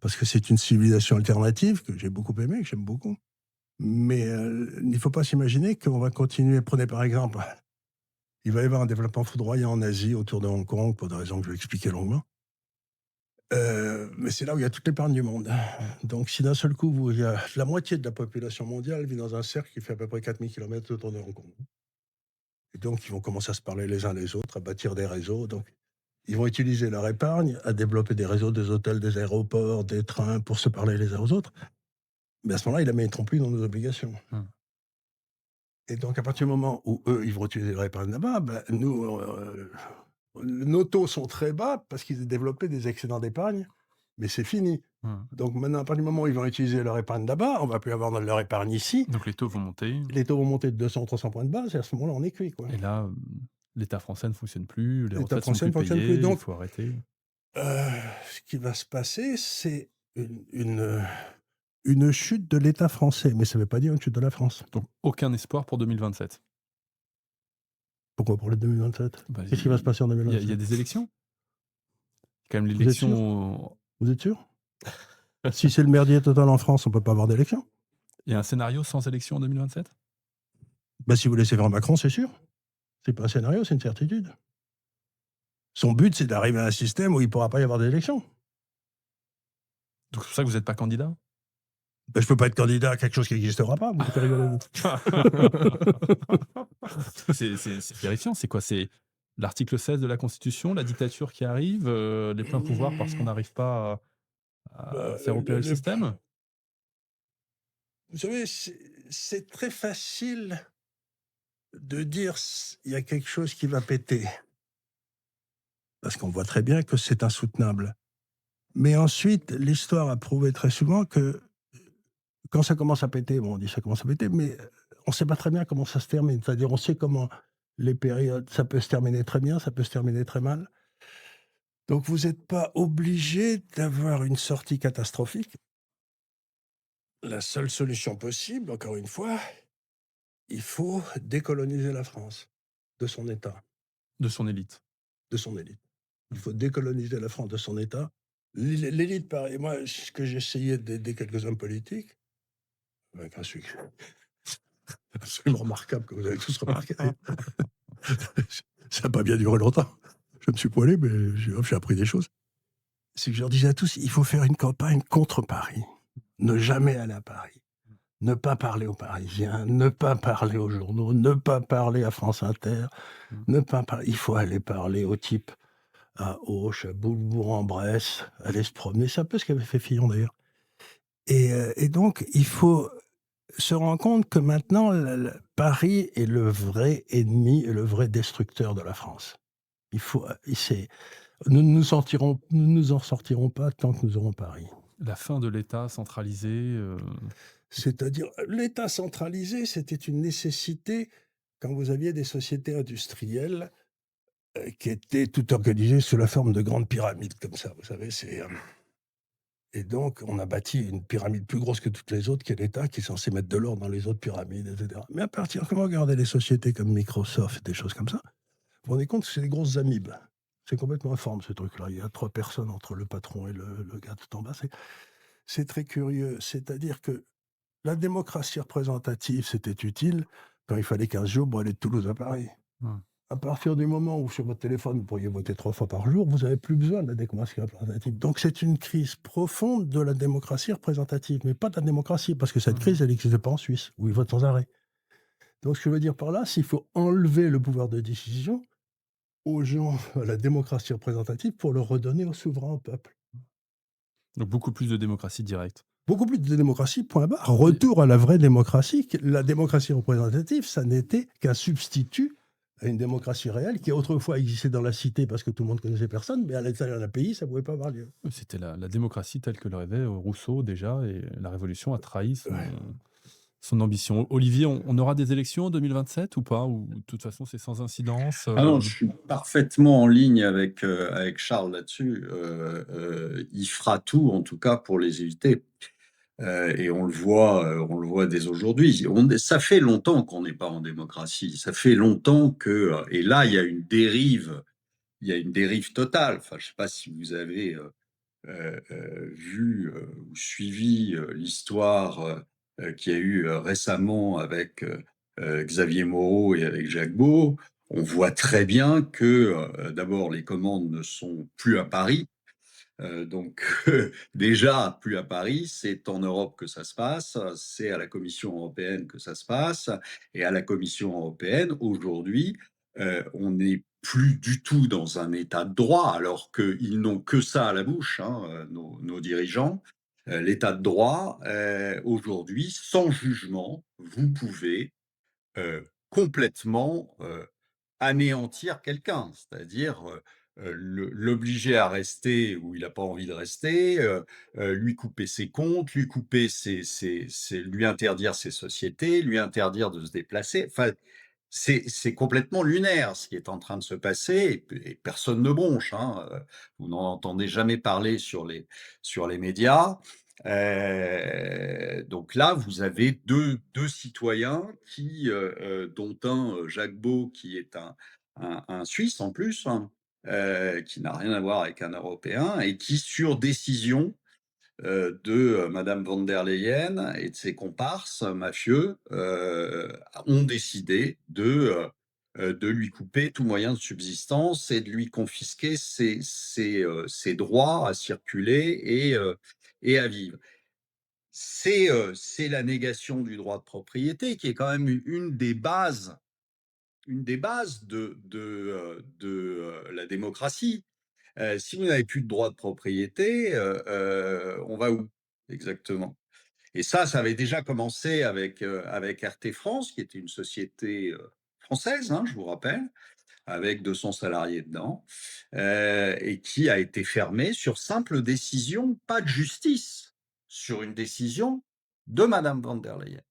parce que c'est une civilisation alternative que j'ai beaucoup aimée, que j'aime beaucoup. Mais il ne faut pas s'imaginer qu'on va continuer. Prenez par exemple, il va y avoir un développement foudroyant en Asie autour de Hong Kong, pour des raisons que je vais expliquer longuement. Mais c'est là où il y a toute l'épargne du monde. Donc si d'un seul coup, il y a la moitié de la population mondiale vit dans un cercle qui fait à peu près 4000 km autour de Hong Kong. Et donc ils vont commencer à se parler les uns les autres, à bâtir des réseaux. Donc ils vont utiliser leur épargne à développer des réseaux, des hôtels, des aéroports, des trains pour se parler les uns aux autres. Mais à ce moment-là, ils ne la mettront plus dans nos obligations. Et donc à partir du moment où eux, ils vont utiliser leur épargne là-bas, nous, nos taux sont très bas parce qu'ils ont développé des excédents d'épargne, mais c'est fini. Donc maintenant, à partir du moment où ils vont utiliser leur épargne là-bas, on ne va plus avoir leur épargne ici. Donc les taux vont monter. Les taux vont monter de 200, 300 points de base, et à ce moment-là, on est cuit, quoi. Et là, l'État français ne fonctionne plus, les L'État retraites sont français ne plus fonctionne payées, plus. Donc, il faut arrêter. ce qui va se passer, c'est une chute de l'État français, mais ça ne veut pas dire une chute de la France. Donc aucun espoir pour 2027. Pourquoi pour le 2027? Bah, Qu'est-ce qui va se passer en Il y 2027? a des élections. Quand même Vous êtes l'élection. Vous êtes sûr? Si c'est le merdier total en France, on ne peut pas avoir d'élection. Il y a un scénario sans élection en 2027? Si vous laissez faire Macron, c'est sûr. C'est pas un scénario, c'est une certitude. Son but, c'est d'arriver à un système où il ne pourra pas y avoir d'élection. Donc c'est pour ça que vous n'êtes pas candidat? Je ne peux pas être candidat à quelque chose qui n'existera pas. Vous faites rigoler, vous. C'est terrifiant. C'est quoi? C'est l'article 16 de la Constitution, la dictature qui arrive, les pleins pouvoirs parce qu'on n'arrive pas à faire opérer le système? Vous savez, c'est très facile de dire il y a quelque chose qui va péter. Parce qu'on voit très bien que c'est insoutenable. Mais ensuite, l'histoire a prouvé très souvent que quand ça commence à péter, on dit ça commence à péter, mais on ne sait pas très bien comment ça se termine. C'est-à-dire, on sait comment les périodes, ça peut se terminer très bien, ça peut se terminer très mal. Donc, vous n'êtes pas obligé d'avoir une sortie catastrophique. La seule solution possible, encore une fois, il faut décoloniser la France de son État, De son élite. de son élite. Il faut décoloniser la France de son État. L'élite, pareil. Moi, ce que j'ai essayé d'aider quelques hommes politiques, avec un succès absolument remarquable, que vous avez tous remarqué. Ça n'a pas bien duré longtemps. Je me suis poilé, mais j'ai appris des choses. C'est que je leur disais à tous, il faut faire une campagne contre Paris. Ne jamais aller à Paris. Ne pas parler aux Parisiens, ne pas parler aux journaux, ne pas parler à France Inter, ne pas parler. Il faut aller parler aux types à Auch, à Bourg-en-Bresse, aller se promener. C'est un peu ce qu'avait fait Fillon d'ailleurs. Et donc, il faut se rendre compte que maintenant, Paris est le vrai ennemi et le vrai destructeur de la France. Il faut, nous ne nous en sortirons pas tant que nous aurons Paris. La fin de l'État centralisé. C'est-à-dire, l'État centralisé, c'était une nécessité quand vous aviez des sociétés industrielles qui étaient toutes organisées sous la forme de grandes pyramides, comme ça, vous savez, et donc, on a bâti une pyramide plus grosse que toutes les autres, qui est l'État, qui est censé mettre de l'ordre dans les autres pyramides, etc. Mais à partir, comment regarder les sociétés comme Microsoft, des choses comme ça, vous vous rendez compte que c'est des grosses amibes. C'est complètement informe, ce truc-là. Il y a 3 personnes entre le patron et le gars tout en bas. C'est très curieux. C'est-à-dire que la démocratie représentative, c'était utile quand il fallait 15 jours pour aller de Toulouse à Paris. À partir du moment où sur votre téléphone, vous pourriez voter 3 fois par jour, vous n'avez plus besoin de la démocratie représentative. Donc c'est une crise profonde de la démocratie représentative, mais pas de la démocratie, parce que cette crise, elle n'existe pas en Suisse, où ils votent sans arrêt. Donc ce que je veux dire par là, c'est qu'il faut enlever le pouvoir de décision aux gens, à la démocratie représentative, pour le redonner au souverain, au peuple. Donc beaucoup plus de démocratie directe. Beaucoup plus de démocratie, point barre. Retour à la vraie démocratie. La démocratie représentative, ça n'était qu'un substitut à une démocratie réelle qui autrefois existait dans la cité parce que tout le monde connaissait personne, mais à l'intérieur d'un pays, ça ne pouvait pas avoir lieu. C'était la démocratie telle que le rêvait Rousseau déjà, et la Révolution a trahi son ambition. Olivier, on aura des élections en 2027 ou pas? Ou de toute façon, c'est sans incidence? Ah non, je suis parfaitement en ligne avec Charles là-dessus. Il fera tout, en tout cas, pour les éviter. Et on le voit dès aujourd'hui. Ça fait longtemps qu'on n'est pas en démocratie. Ça fait longtemps que, et là, il y a une dérive totale. Enfin, je ne sais pas si vous avez vu ou suivi l'histoire qu'il y a eu récemment avec Xavier Moreau et avec Jacques Beau. On voit très bien que, d'abord, les commandes ne sont plus à Paris. Donc, déjà, plus à Paris, c'est en Europe que ça se passe, c'est à la Commission européenne que ça se passe, et à la Commission européenne, aujourd'hui, on n'est plus du tout dans un état de droit, alors qu'ils n'ont que ça à la bouche, hein, nos dirigeants. L'état de droit, aujourd'hui, sans jugement, vous pouvez complètement anéantir quelqu'un, c'est-à-dire l'obliger à rester où il n'a pas envie de rester, lui couper ses comptes, lui couper lui interdire ses sociétés, lui interdire de se déplacer. Enfin, c'est complètement lunaire ce qui est en train de se passer, et personne ne bronche, hein. Vous n'en entendez jamais parler sur les médias. Donc là, vous avez deux citoyens dont un, Jacques Beau, qui est un Suisse en plus, hein, qui n'a rien à voir avec un Européen, et qui, sur décision de Madame von der Leyen et de ses comparses mafieux, ont décidé de lui couper tout moyen de subsistance et de lui confisquer ses droits à circuler et à vivre. C'est la négation du droit de propriété qui est quand même une des bases de la démocratie. Si vous n'avez plus de droit de propriété, on va où exactement? Et ça avait déjà commencé avec RT France, qui était une société française, hein, je vous rappelle, avec 200 salariés dedans, et qui a été fermée sur simple décision, pas de justice, sur une décision de Madame von der Leyen.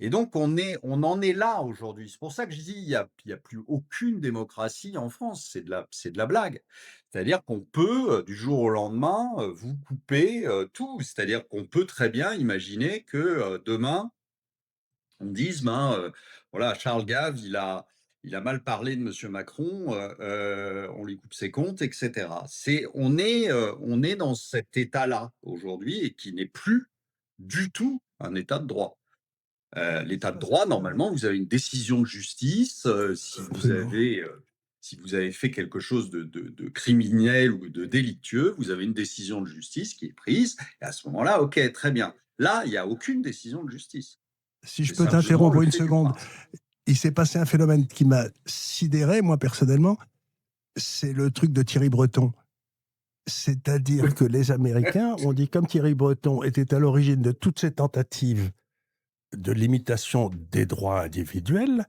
Et donc, on en est là aujourd'hui. C'est pour ça que je dis, il y a plus aucune démocratie en France. C'est de la blague. C'est-à-dire qu'on peut, du jour au lendemain, vous couper tout. C'est-à-dire qu'on peut très bien imaginer que demain, on dise, voilà, Charles Gave, il a mal parlé de Monsieur Macron, on lui coupe ses comptes, etc. On est dans cet état-là aujourd'hui, et qui n'est plus du tout un état de droit. L'état de droit, normalement, vous avez une décision de justice, Absolument. si vous avez fait quelque chose de criminel ou de délictueux, vous avez une décision de justice qui est prise et à ce moment-là, OK, très bien. Là, il y a aucune décision de justice. Si je C'est peux simplement t'interrompre le une fait du seconde, prince. il s'est passé un phénomène qui m'a sidéré, moi, personnellement, c'est le truc de Thierry Breton. C'est-à-dire que les Américains ont dit, comme Thierry Breton était à l'origine de toutes ces tentatives de limitation des droits individuels,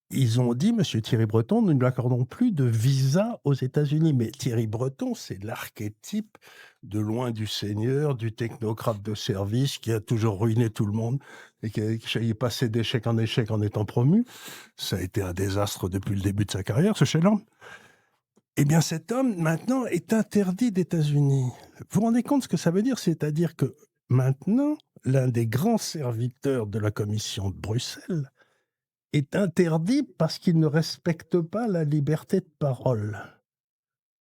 ils ont dit, Monsieur Thierry Breton, nous ne lui accordons plus de visa aux États-Unis. Mais Thierry Breton, c'est l'archétype de loin du seigneur, du technocrate de service qui a toujours ruiné tout le monde et qui est passé d'échec en échec en étant promu. Ça a été un désastre depuis le début de sa carrière, ce cher homme. Eh bien, cet homme, maintenant, est interdit d'États-Unis. Vous vous rendez compte ce que ça veut dire? C'est-à-dire que maintenant, l'un des grands serviteurs de la Commission de Bruxelles est interdit parce qu'il ne respecte pas la liberté de parole.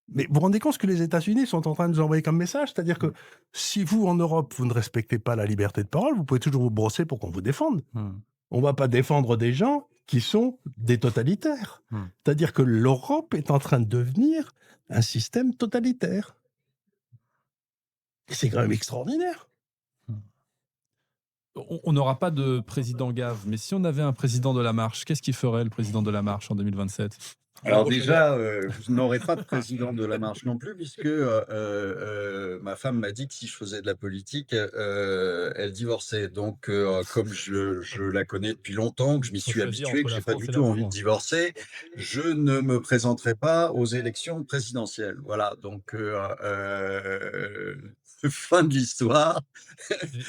Mais vous vous rendez compte ce que les États-Unis sont en train de nous envoyer comme message? C'est-à-dire que si vous, en Europe, vous ne respectez pas la liberté de parole, vous pouvez toujours vous brosser pour qu'on vous défende. On ne va pas défendre des gens qui sont des totalitaires. C'est-à-dire que l'Europe est en train de devenir un système totalitaire. Et c'est quand même extraordinaire. On n'aura pas de président Gave, mais si on avait un président de la marche, qu'est-ce qu'il ferait le président de la marche en 2027? Alors déjà, vous n'aurez pas de président de la marche non plus puisque, ma femme m'a dit que si je faisais de la politique, elle divorçait. Donc, comme je la connais depuis longtemps, que je m'y Faut suis choisir habitué, entre que la j'ai pas France du et tout la envie de France. divorcer, je ne me présenterai pas aux élections présidentielles. Voilà, donc, fin de l'histoire.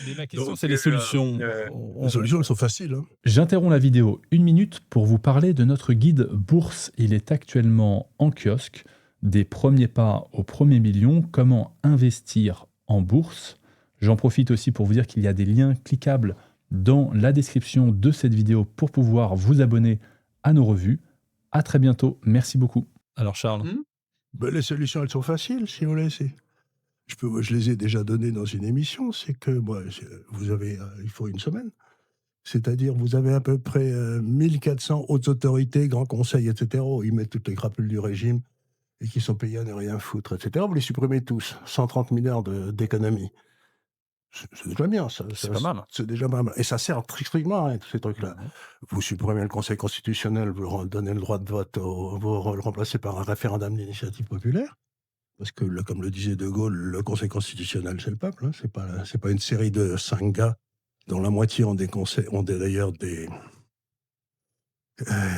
Mais ma question, Donc, c'est les solutions. Les solutions, elles sont faciles. Hein. J'interromps la vidéo 1 minute pour vous parler de notre guide Bourse. Il est actuellement en kiosque. Des premiers pas au premier million, comment investir en bourse. J'en profite aussi pour vous dire qu'il y a des liens cliquables dans la description de cette vidéo pour pouvoir vous abonner à nos revues. À très bientôt. Merci beaucoup. Alors Charles, Ben, les solutions, elles sont faciles, si vous voulez. Je les ai déjà données dans une émission. C'est que vous avez, il faut une semaine. C'est-à-dire, vous avez à peu près 1400 hautes autorités, grands conseils, etc. où ils mettent toutes les crapules du régime et qui sont payés à ne rien foutre, etc. Vous les supprimez tous. 130 milliards d'économies. C'est déjà bien, ça. c'est pas mal. C'est déjà pas mal. Et ça sert strictement à rien, tous ces trucs-là. Vous supprimez le Conseil constitutionnel, vous donnez le droit de vote, vous le remplacez par un référendum d'initiative populaire. Parce que, comme le disait De Gaulle, le Conseil constitutionnel, c'est le peuple. Hein. C'est pas une série de 5 gars dont la moitié ont d'ailleurs des...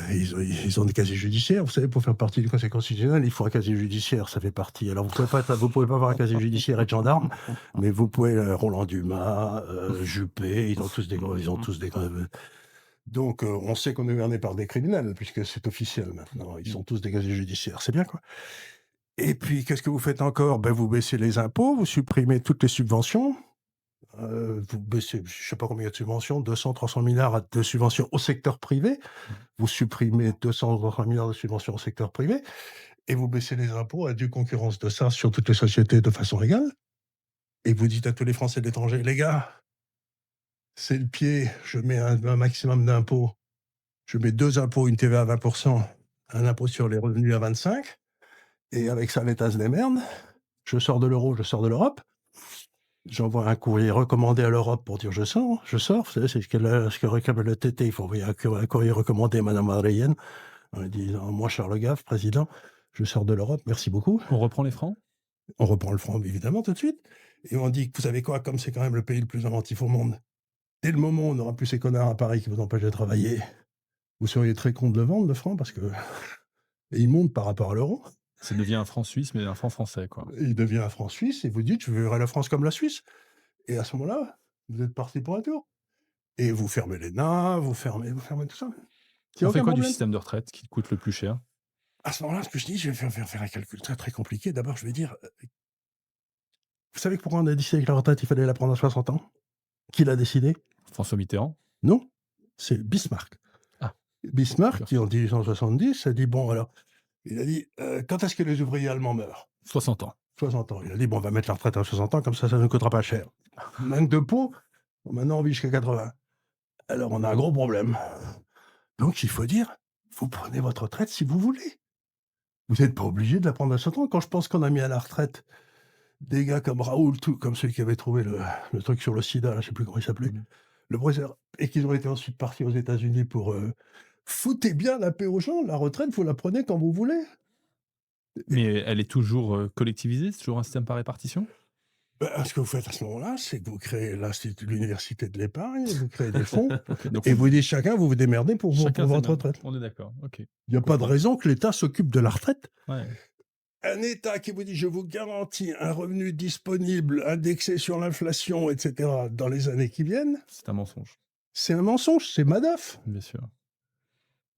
ils ont des casiers judiciaires. Vous savez, pour faire partie du Conseil constitutionnel, il faut un casier judiciaire, ça fait partie. Alors, vous pouvez pas avoir un casier judiciaire et être gendarme, mais vous pouvez, Roland Dumas, Juppé, ils ont tous des... Donc, on sait qu'on est gouverné par des criminels, puisque c'est officiel maintenant. Ils sont tous des casiers judiciaires. C'est bien, quoi. Et puis, qu'est-ce que vous faites encore? Ben, vous baissez les impôts, vous supprimez toutes les subventions. Vous baissez, je ne sais pas combien il y a de subventions, 200, 300 milliards de subventions au secteur privé. Vous supprimez 200, 300 milliards de subventions au secteur privé. Et vous baissez les impôts à due concurrence de ça sur toutes les sociétés de façon légale. Et vous dites à tous les Français de l'étranger, les gars, c'est le pied, je mets un maximum d'impôts. Je mets 2 impôts, une TVA à 20%, un impôt sur les revenus à 25%. Et avec ça, l'État se démerde. Je sors de l'euro, je sors de l'Europe. J'envoie un courrier recommandé à l'Europe pour dire je sors. Vous savez, c'est ce que réclame le TT. Il faut envoyer un courrier recommandé à Mme Adrienne en disant moi, Charles Gave, président, je sors de l'Europe, merci beaucoup. On reprend les francs? On reprend le franc, évidemment, tout de suite. Et on dit, vous savez quoi, comme c'est quand même le pays le plus inventif au monde, dès le moment où on n'aura plus ces connards à Paris qui vous empêchent de travailler, vous seriez très con de le vendre, le franc, parce que il monte par rapport à l'euro. Ça devient un franc suisse, mais un franc français, quoi. Il devient un franc suisse et vous dites, je verrai la France comme la Suisse. Et à ce moment-là, vous êtes parti pour un tour. Et vous fermez les nains, vous fermez tout ça. Il y a On fait aucun quoi du problème. système de retraite qui coûte le plus cher? À ce moment-là, ce que je dis, je vais faire un calcul très très compliqué. D'abord, je vais dire, vous savez pourquoi on a décidé que la retraite, il fallait la prendre à 60 ans? Qui l'a décidé? François Mitterrand? Non, c'est Bismarck. Ah. Bismarck, D'accord. qui en 1870, a dit, bon alors, il a dit, quand est-ce que les ouvriers allemands meurent? 60 ans. 60 ans. Il a dit, bon, on va mettre la retraite à 60 ans, comme ça ne nous coûtera pas cher. Manque de peau, maintenant on vit jusqu'à 80. Alors on a un gros problème. Donc il faut dire: «Vous prenez votre retraite si vous voulez. Vous n'êtes pas obligé de la prendre à 60 ans». Quand je pense qu'on a mis à la retraite des gars comme Raoult, tout comme celui qui avait trouvé le truc sur le sida, là, je sais plus comment il s'appelait, Mmh. le professeur, et qu'ils ont été ensuite partis aux États-Unis pour, foutez bien la paix aux gens, la retraite, vous la prenez quand vous voulez. Mais elle est toujours, collectivisée? C'est toujours un système par répartition? Bah, ce que vous faites à ce moment-là, c'est que vous créez l'université de l'épargne, vous créez des fonds OK, donc et on vous dites: «Chacun, vous vous démerdez chacun pour ses votre mains. retraite». On est d'accord, OK. Il y a Je pas de comprends. raison que l'État s'occupe de la retraite. Ouais. Un État qui vous dit: «Je vous garantis un revenu disponible, indexé sur l'inflation» et cetera, dans les années qui viennent, C'est un mensonge, c'est un mensonge, c'est Madoff. bien sûr.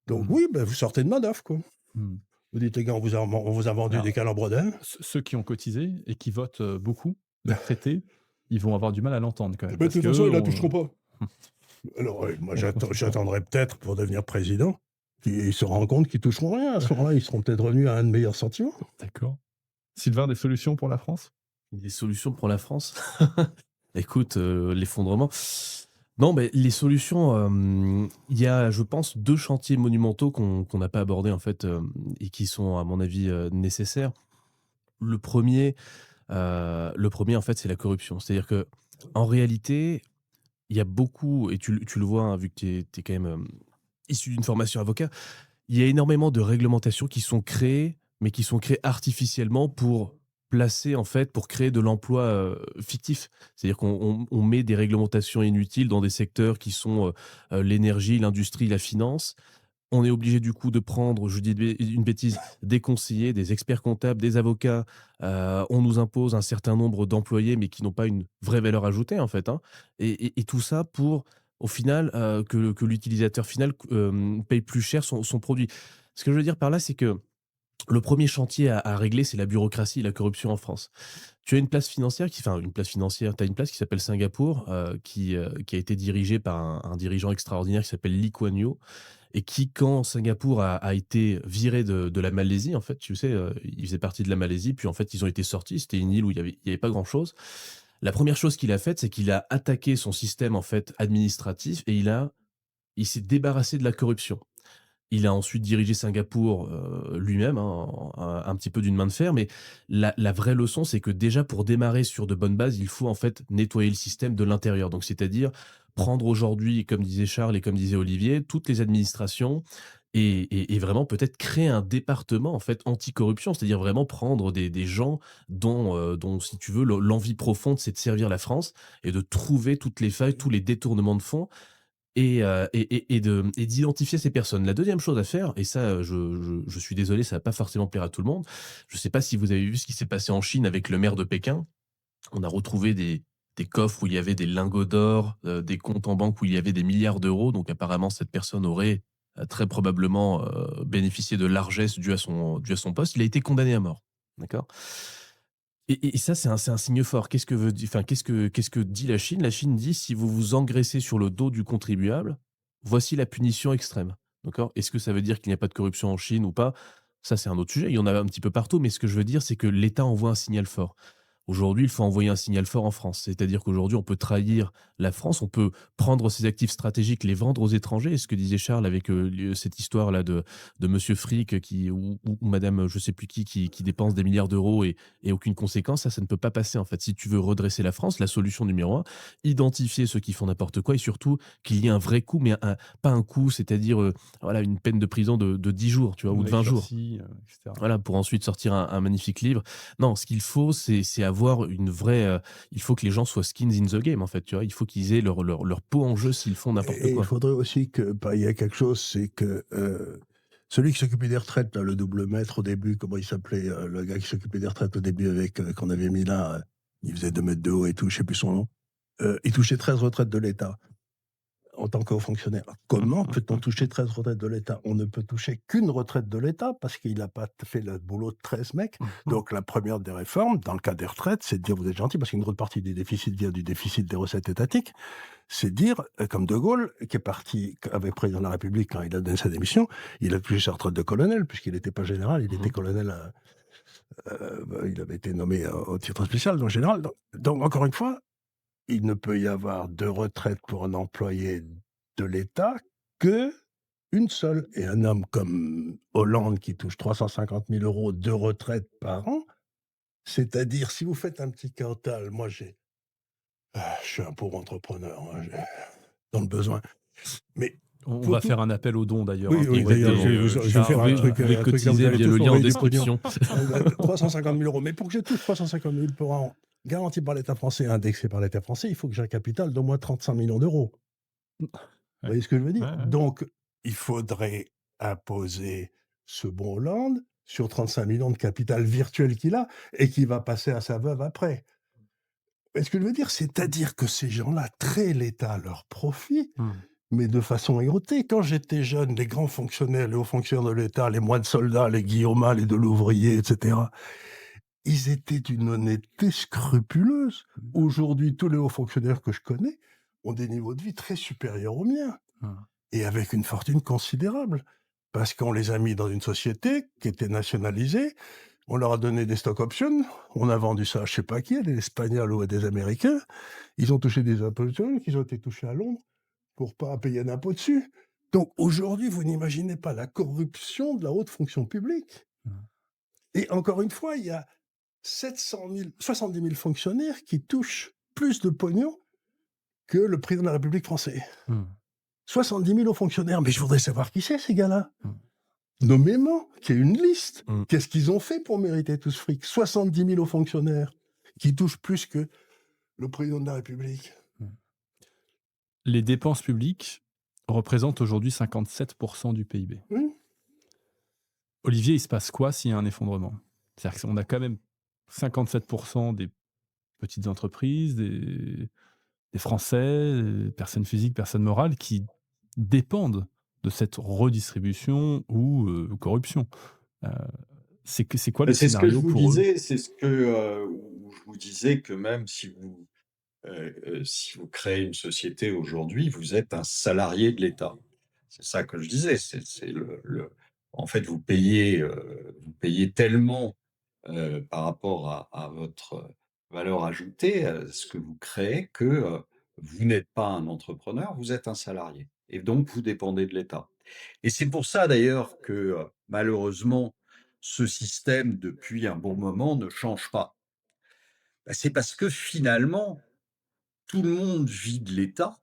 Donc Mmh. oui, bah, vous sortez de Madoff, quoi. Mmh. Vous dites: «Les gars, on vous a vendu des Alors, calembredènes». ceux qui ont cotisé et qui votent, beaucoup, les retraités, ils vont avoir du mal à l'entendre quand même Bah, de parce toute façon, qu'eux ils la ont toucheront pas. Alors, moi, on se comprend. j'attendrai peut-être pour devenir président qu'ils se rendent compte qu'ils toucheront rien. À ce moment-là, ils seront peut-être revenus à un de meilleurs sentiments. D'accord. Sylvain, des solutions pour la France? Des solutions pour la France? Écoute, l'effondrement. Non, mais les solutions, il y a, je pense, 2 chantiers monumentaux qu'on n'a pas abordés, en fait, et qui sont, à mon avis, nécessaires. Le premier, en fait, c'est la corruption. C'est-à-dire que en réalité, il y a beaucoup et tu le vois, hein, vu que tu es quand même, issu d'une formation avocat, il y a énormément de réglementations qui sont créées, mais qui sont créées artificiellement pour placer, en fait, pour créer de l'emploi, fictif. C'est-à-dire qu'on met des réglementations inutiles dans des secteurs qui sont, l'énergie, l'industrie, la finance. On est obligé du coup de prendre, je dis une bêtise, des conseillers, des experts comptables, des avocats. On nous impose un certain nombre d'employés, mais qui n'ont pas une vraie valeur ajoutée, en fait, hein. Et tout ça pour, au final, que l'utilisateur final paye plus cher son produit. Ce que je veux dire par là, c'est que le premier chantier à régler, c'est la bureaucratie et la corruption en France. Tu as une place financière une place financière, tu as une place qui s'appelle Singapour, qui a été dirigée par un dirigeant extraordinaire qui s'appelle Lee Kuan Yew et qui, quand Singapour a été viré de la Malaisie, en fait, tu sais, il faisait partie de la Malaisie, puis en fait, ils ont été sortis. C'était une île où il y avait pas grand-chose. La première chose qu'il a faite, c'est qu'il a attaqué son système, en fait, administratif et il s'est débarrassé de la corruption. Il a ensuite dirigé Singapour, lui-même, hein, un petit peu d'une main de fer, mais la vraie leçon, c'est que déjà pour démarrer sur de bonnes bases, il faut en fait nettoyer le système de l'intérieur. Donc c'est-à-dire prendre aujourd'hui, comme disait Charles et comme disait Olivier, toutes les administrations et vraiment peut-être créer un département en fait anticorruption. C'est-à-dire vraiment prendre des gens dont si tu veux l'envie profonde, c'est de servir la France et de trouver toutes les failles, tous les détournements de fonds et d'identifier ces personnes. La deuxième chose à faire, et ça, je suis désolé, ça va pas forcément plaire à tout le monde. Je sais pas si vous avez vu ce qui s'est passé en Chine avec le maire de Pékin. On a retrouvé des coffres où il y avait des lingots d'or, des comptes en banque où il y avait des milliards d'euros. Donc apparemment, cette personne aurait, très probablement, bénéficié de largesses dues à son poste. Il a été condamné à mort. D'accord? Et ça, c'est un signe fort. Qu'est-ce que dit la Chine? La Chine dit: «Si vous vous engraissez sur le dos du contribuable, voici la punition extrême». D'accord? Est-ce que ça veut dire qu'il n'y a pas de corruption en Chine ou pas? Ça, c'est un autre sujet. Il y en a un petit peu partout, mais ce que je veux dire, c'est que l'État envoie un signal fort. Aujourd'hui, il faut envoyer un signal fort en France. C'est-à-dire qu'aujourd'hui, on peut trahir la France, on peut prendre ses actifs stratégiques, les vendre aux étrangers. Et ce que disait Charles avec cette histoire-là de Monsieur Frick ou Madame, je sais plus qui dépense des milliards d'euros et aucune conséquence, ça ne peut pas passer en fait. Si tu veux redresser la France, la solution numéro un, identifier ceux qui font n'importe quoi et surtout qu'il y ait un vrai coup, mais pas un coup, c'est-à-dire voilà, une peine de prison de 10 jours, tu vois, ou de Avec 20 jours. sursis, et cetera. Voilà, pour ensuite sortir un magnifique livre. Non, ce qu'il faut, c'est avoir une vraie, il faut que les gens soient skins in the game, en fait, tu vois? Il faut qu'ils aient leur peau en jeu s'ils font n'importe Et il quoi. faudrait aussi que, bah, il y a quelque chose, c'est que, celui qui s'occupait des retraites, là, le double maître au début, comment il s'appelait, le gars qui s'occupait des retraites au début avec, qu'on avait mis là, il faisait 2 mètres de haut et tout, je sais plus son nom. Il touchait 13 retraites de l'État. En tant que haut fonctionnaire. Comment peut-on toucher 13 retraites de l'État? On ne peut toucher qu'une retraite de l'État parce qu'il n'a pas fait le boulot de 13 mecs. Donc la première des réformes, dans le cas des retraites, c'est de dire: «Vous êtes gentil», parce qu'une grande partie des déficits vient du déficit des recettes étatiques. C'est de dire, comme De Gaulle, qui est parti avec président de la République quand il a donné sa démission, il a touché sa retraite de colonel puisqu'il n'était pas général, il était colonel, il avait été nommé, au titre spécial, donc général. Donc encore une fois, il ne peut y avoir de retraite pour un employé de l'État qu'une seule. Et un homme comme Hollande qui touche 350 000 € de retraite par an, c'est-à-dire si vous faites un petit quintal, moi je suis un pauvre entrepreneur, hein, dans le besoin. Mais On faut va tout faire un appel aux dons d'ailleurs, oui, hein, oui, pour d'ailleurs, aider, je vais Charles. faire Vous un pouvez, truc, vous pouvez un truc là, vous cotiser allez via tous le lien en m'envoyer des pognon. description. 350 000 €. Mais pour que je touche 350 000 par an, garanti par l'État français, indexé par l'État français, il faut que j'ai un capital d'au moins 35 millions d'euros. Vous Ouais. voyez ce que je veux dire? Ouais, ouais. Donc, il faudrait imposer ce bon Hollande sur 35 millions de capital virtuel qu'il a et qui va passer à sa veuve après. Vous voyez ce que je veux dire? C'est-à-dire que ces gens-là traient l'État à leur profit, Mmh. mais de façon érotée. Quand j'étais jeune, les grands fonctionnaires, les hauts fonctionnaires de l'État, les moines soldats, les Guillaumin, les Delouvrier, etc., ils étaient d'une honnêteté scrupuleuse. Aujourd'hui, tous les hauts fonctionnaires que je connais ont des niveaux de vie très supérieurs aux miens Mmh. et avec une fortune considérable. Parce qu'on les a mis dans une société qui était nationalisée, on leur a donné des stock options, on a vendu ça à je sais pas qui, à des Espagnols ou à des Américains. Ils ont touché des impôts qui ont été touchés à Londres pour pas payer d'impôts dessus. Donc aujourd'hui, vous n'imaginez pas la corruption de la haute fonction publique. Mmh. Et encore une fois, il y a 70 000 fonctionnaires qui touchent plus de pognon que le président de la République français. Mmh. 70 000 hauts fonctionnaires, mais je voudrais savoir qui c'est ces gars-là. Mmh. Nommément, qu'il y ait une liste. Mmh. Qu'est-ce qu'ils ont fait pour mériter tout ce fric? 70 000 hauts fonctionnaires qui touchent plus que le président de la République. Les dépenses publiques représentent aujourd'hui 57% du PIB. Mmh. Olivier, il se passe quoi s'il y a un effondrement? C'est-à-dire qu'on a quand même 57% des petites entreprises, des Français, des personnes physiques, personnes morales qui dépendent de cette redistribution ou corruption. Euh, c'est quoi le C'est ce que je scénario vous pour eux? disais, c'est ce que, où je vous disais que même si vous créez une société aujourd'hui, vous êtes un salarié de l'État. C'est ça que je disais, c'est en fait, vous payez tellement, par rapport à votre valeur ajoutée, à ce que vous créez que, vous n'êtes pas un entrepreneur, vous êtes un salarié et donc vous dépendez de l'État. Et c'est pour ça d'ailleurs que, malheureusement, ce système depuis un bon moment ne change pas. Bah, c'est parce que finalement, tout le monde vit de l'État,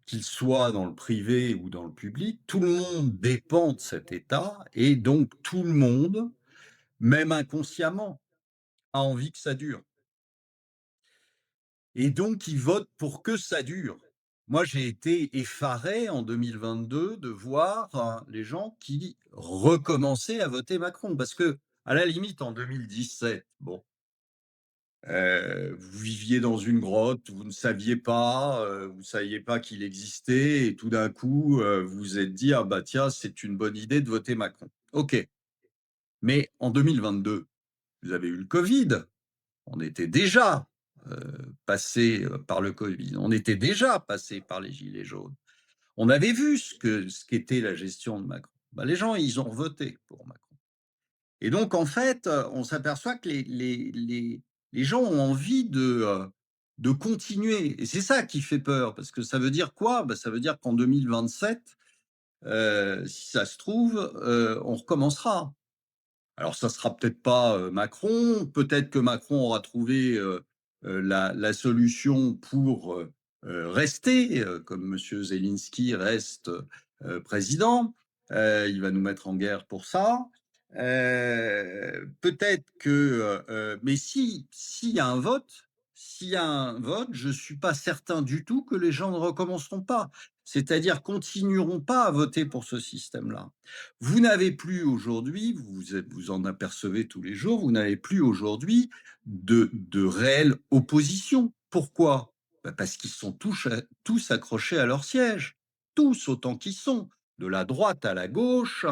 qu'il soit dans le privé ou dans le public, tout le monde dépend de cet État et donc tout le monde, même inconsciemment, a envie que ça dure. Et donc il vote pour que ça dure. Moi, j'ai été effaré en 2022 de voir, les gens qui recommençaient à voter Macron parce que, à la limite, en 2017, bon, vous viviez dans une grotte, vous ne saviez pas qu'il existait et tout d'un coup, vous vous êtes dit: «Ah bah tiens, c'est une bonne idée de voter Macron». OK. Mais en 2022, vous avez eu le covid. On était déjà, passé, par le covid. On était déjà passé par les gilets jaunes. On avait vu ce qu'était la gestion de Macron. Bah, les gens, ils ont voté pour Macron. Et donc, en fait, on s'aperçoit que les gens ont envie de continuer. Et c'est ça qui fait peur, parce que ça veut dire quoi? Bah, ça veut dire qu'en 2027, si ça se trouve, on recommencera. Alors ça sera peut-être pas, Macron, peut-être que Macron aura trouvé, la solution pour, rester, comme monsieur Zelensky reste, président. Il va nous mettre en guerre pour ça. Peut-être que, mais s'il y a un vote je suis pas certain du tout que les gens ne recommenceront pas. C'est-à-dire continueront pas à voter pour ce système-là. Vous n'avez plus aujourd'hui, vous en apercevez tous les jours, vous n'avez plus aujourd'hui de réelle opposition. Pourquoi? Bah, parce qu'ils sont tous accrochés à leur siège, tous autant qu'ils sont, de la droite à la gauche,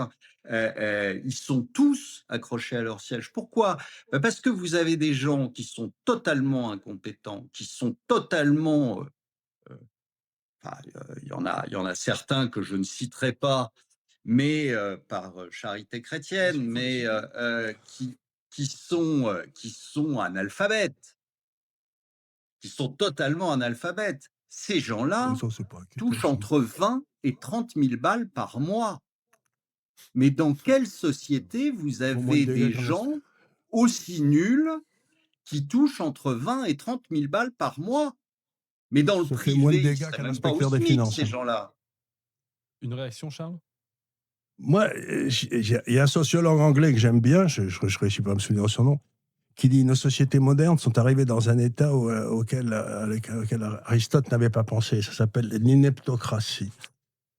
ils sont tous accrochés à leur siège. Pourquoi? Bah, parce que vous avez des gens qui sont totalement incompétents, qui sont totalement, enfin, il y en a certains que je ne citerai pas, mais par charité chrétienne, mais qui sont analphabètes, qui sont totalement analphabètes. Ces gens-là Ça, c'est pas inquiétant, touchent ça. entre 20 et 30 000 balles par mois. Mais dans quelle société vous Font moins de avez dégâts des qu'un ast gens aussi nuls qui touchent entre 20 et 30 000 balles par mois? Mais dans le ça fait moins de privé, ils dégâts seraient qu'un même pas au inspecteur des SMIC, finances, ces hein. gens-là. Une réaction, Charles? Moi, il y a un sociologue anglais que j'aime bien, je réussis pas à me souvenir de son nom, qui dit: «Nos sociétés modernes sont arrivées dans un état auquel Aristote n'avait pas pensé. Ça s'appelle l'ineptocratie».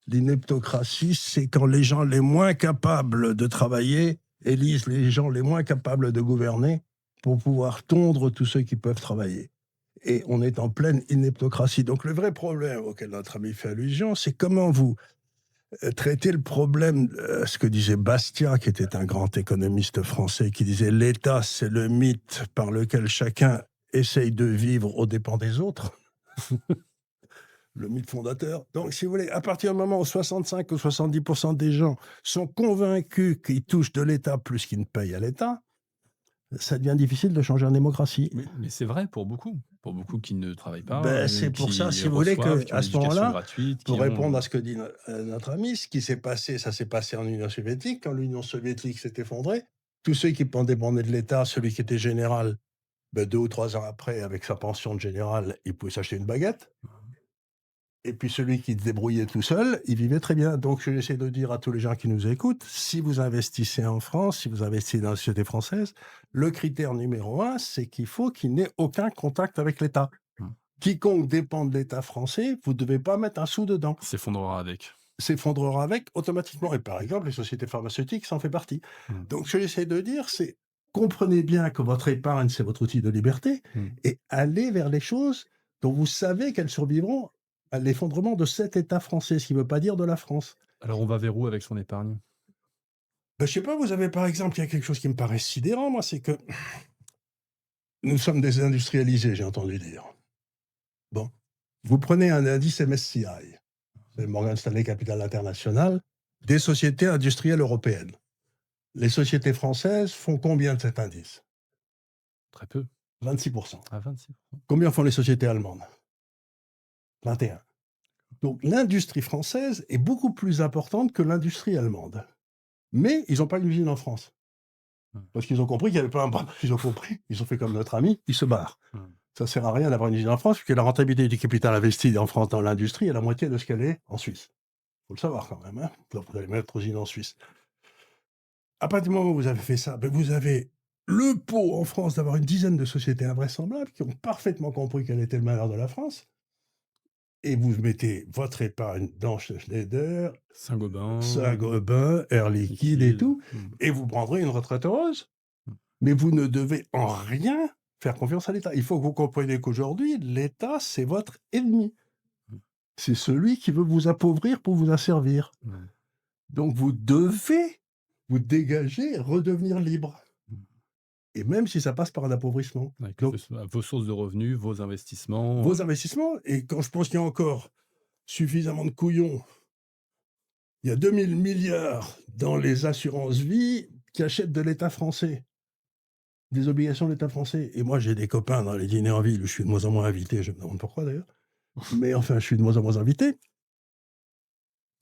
L'ineptocratie, c'est quand les gens les moins capables de travailler élisent les gens les moins capables de gouverner pour pouvoir tondre tous ceux qui peuvent travailler. Et on est en pleine ineptocratie. Donc le vrai problème auquel notre ami fait allusion, c'est comment vous traitez le problème, ce que disait Bastiat, qui était un grand économiste français, qui disait: «L'État, c'est le mythe par lequel chacun essaye de vivre aux dépens des autres». Le mythe fondateur. Donc, si vous voulez, à partir du moment où 65 ou 70% des gens sont convaincus qu'ils touchent de l'État plus qu'ils ne payent à l'État, ça devient difficile de changer en démocratie. Mais c'est vrai pour beaucoup qui ne travaillent pas, Ben, c'est pour ça, qui si vous voulez, reçoivent, qui ont qu'à ce l'éducation moment-là, gratuite, pour qui ont, répondre à ce que dit notre ami, ce qui s'est passé, ça s'est passé en Union soviétique. Quand l'Union soviétique s'est effondrée, tous ceux qui dépendaient de l'État, celui qui était général, ben, 2 ou 3 ans après, avec sa pension de général, il pouvait s'acheter une baguette. Et puis celui qui se débrouillait tout seul, il vivait très bien. Donc j'essaie de dire à tous les gens qui nous écoutent, si vous investissez en France, si vous investissez dans la société française, le critère numéro 1, c'est qu'il faut qu'il n'ait aucun contact avec l'État. Mmh. Quiconque dépend de l'État français, vous ne devez pas mettre un sou dedans. s'effondrera avec. S'effondrera avec automatiquement. Et par exemple, les sociétés pharmaceutiques, ça en fait partie. Mmh. Donc ce que j'essaie de dire, c'est comprenez bien que votre épargne, c'est votre outil de liberté, et allez vers les choses dont vous savez qu'elles survivront à l'effondrement de cet État français, ce qui ne veut pas dire de la France. Alors on va vers où avec son épargne? Ben, je sais pas, vous avez par exemple, il y a quelque chose qui me paraît sidérant, moi, c'est que nous sommes des industrialisés, j'ai entendu dire. Bon, vous prenez un indice MSCI, c'est Morgan Stanley Capital International, des sociétés industrielles européennes. Les sociétés françaises font combien de cet indice? Très peu. 26%. À 26%. Combien font les sociétés allemandes? 21. Donc l'industrie française est beaucoup plus importante que l'industrie allemande. Mais ils n'ont pas une usine en France. Parce qu'ils ont compris qu'il n'y avait pas un... Ils ont compris, ils ont fait comme notre ami, ils se barrent. Ça ne sert à rien d'avoir une usine en France, puisque la rentabilité du capital investi en France dans l'industrie est la moitié de ce qu'elle est en Suisse. Il faut le savoir quand même. Hein. Donc vous allez mettre usine en Suisse. À partir du moment où vous avez fait ça, ben vous avez le pot en France d'avoir une dizaine de sociétés invraisemblables qui ont parfaitement compris quel était le malheur de la France. Et vous mettez votre épargne dans Schneider, Saint-Gobain, Air Liquide et tout, et vous prendrez une retraite heureuse. Mais vous ne devez en rien faire confiance à l'État. Il faut que vous compreniez qu'aujourd'hui, l'État, c'est votre ennemi. C'est celui qui veut vous appauvrir pour vous asservir. Donc vous devez vous dégager et redevenir libre. Et même si ça passe par un appauvrissement. Avec Donc, vos sources de revenus, vos investissements. vos investissements, et quand je pense qu'il y a encore suffisamment de couillons, il y a 2000 milliards dans les assurances vie qui achètent de l'État français, des obligations de l'État français. Et moi, j'ai des copains dans les dîners en ville où je suis de moins en moins invité, je me demande pourquoi d'ailleurs, mais enfin, je suis de moins en moins invité,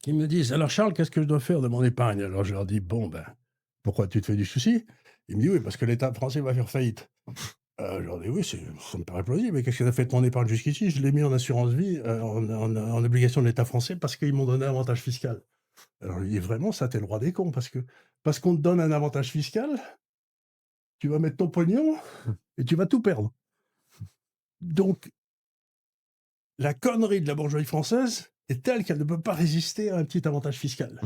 qui me disent: alors Charles, qu'est-ce que je dois faire de mon épargne? Alors je leur dis: bon, ben, pourquoi tu te fais du souci? Ils me disent: oui, parce que l'État français va faire faillite. Je leur dis: oui, ça me paraît plausible, mais qu'est-ce que tu as fait de ton épargne jusqu'ici? Je l'ai mis en assurance vie, en obligation de l'État français, parce qu'ils m'ont donné un avantage fiscal. Alors je lui dis: vraiment, ça, t'es le roi des cons, parce qu'on te donne un avantage fiscal, tu vas mettre ton pognon et tu vas tout perdre. Donc, la connerie de la bourgeoisie française est telle qu'elle ne peut pas résister à un petit avantage fiscal.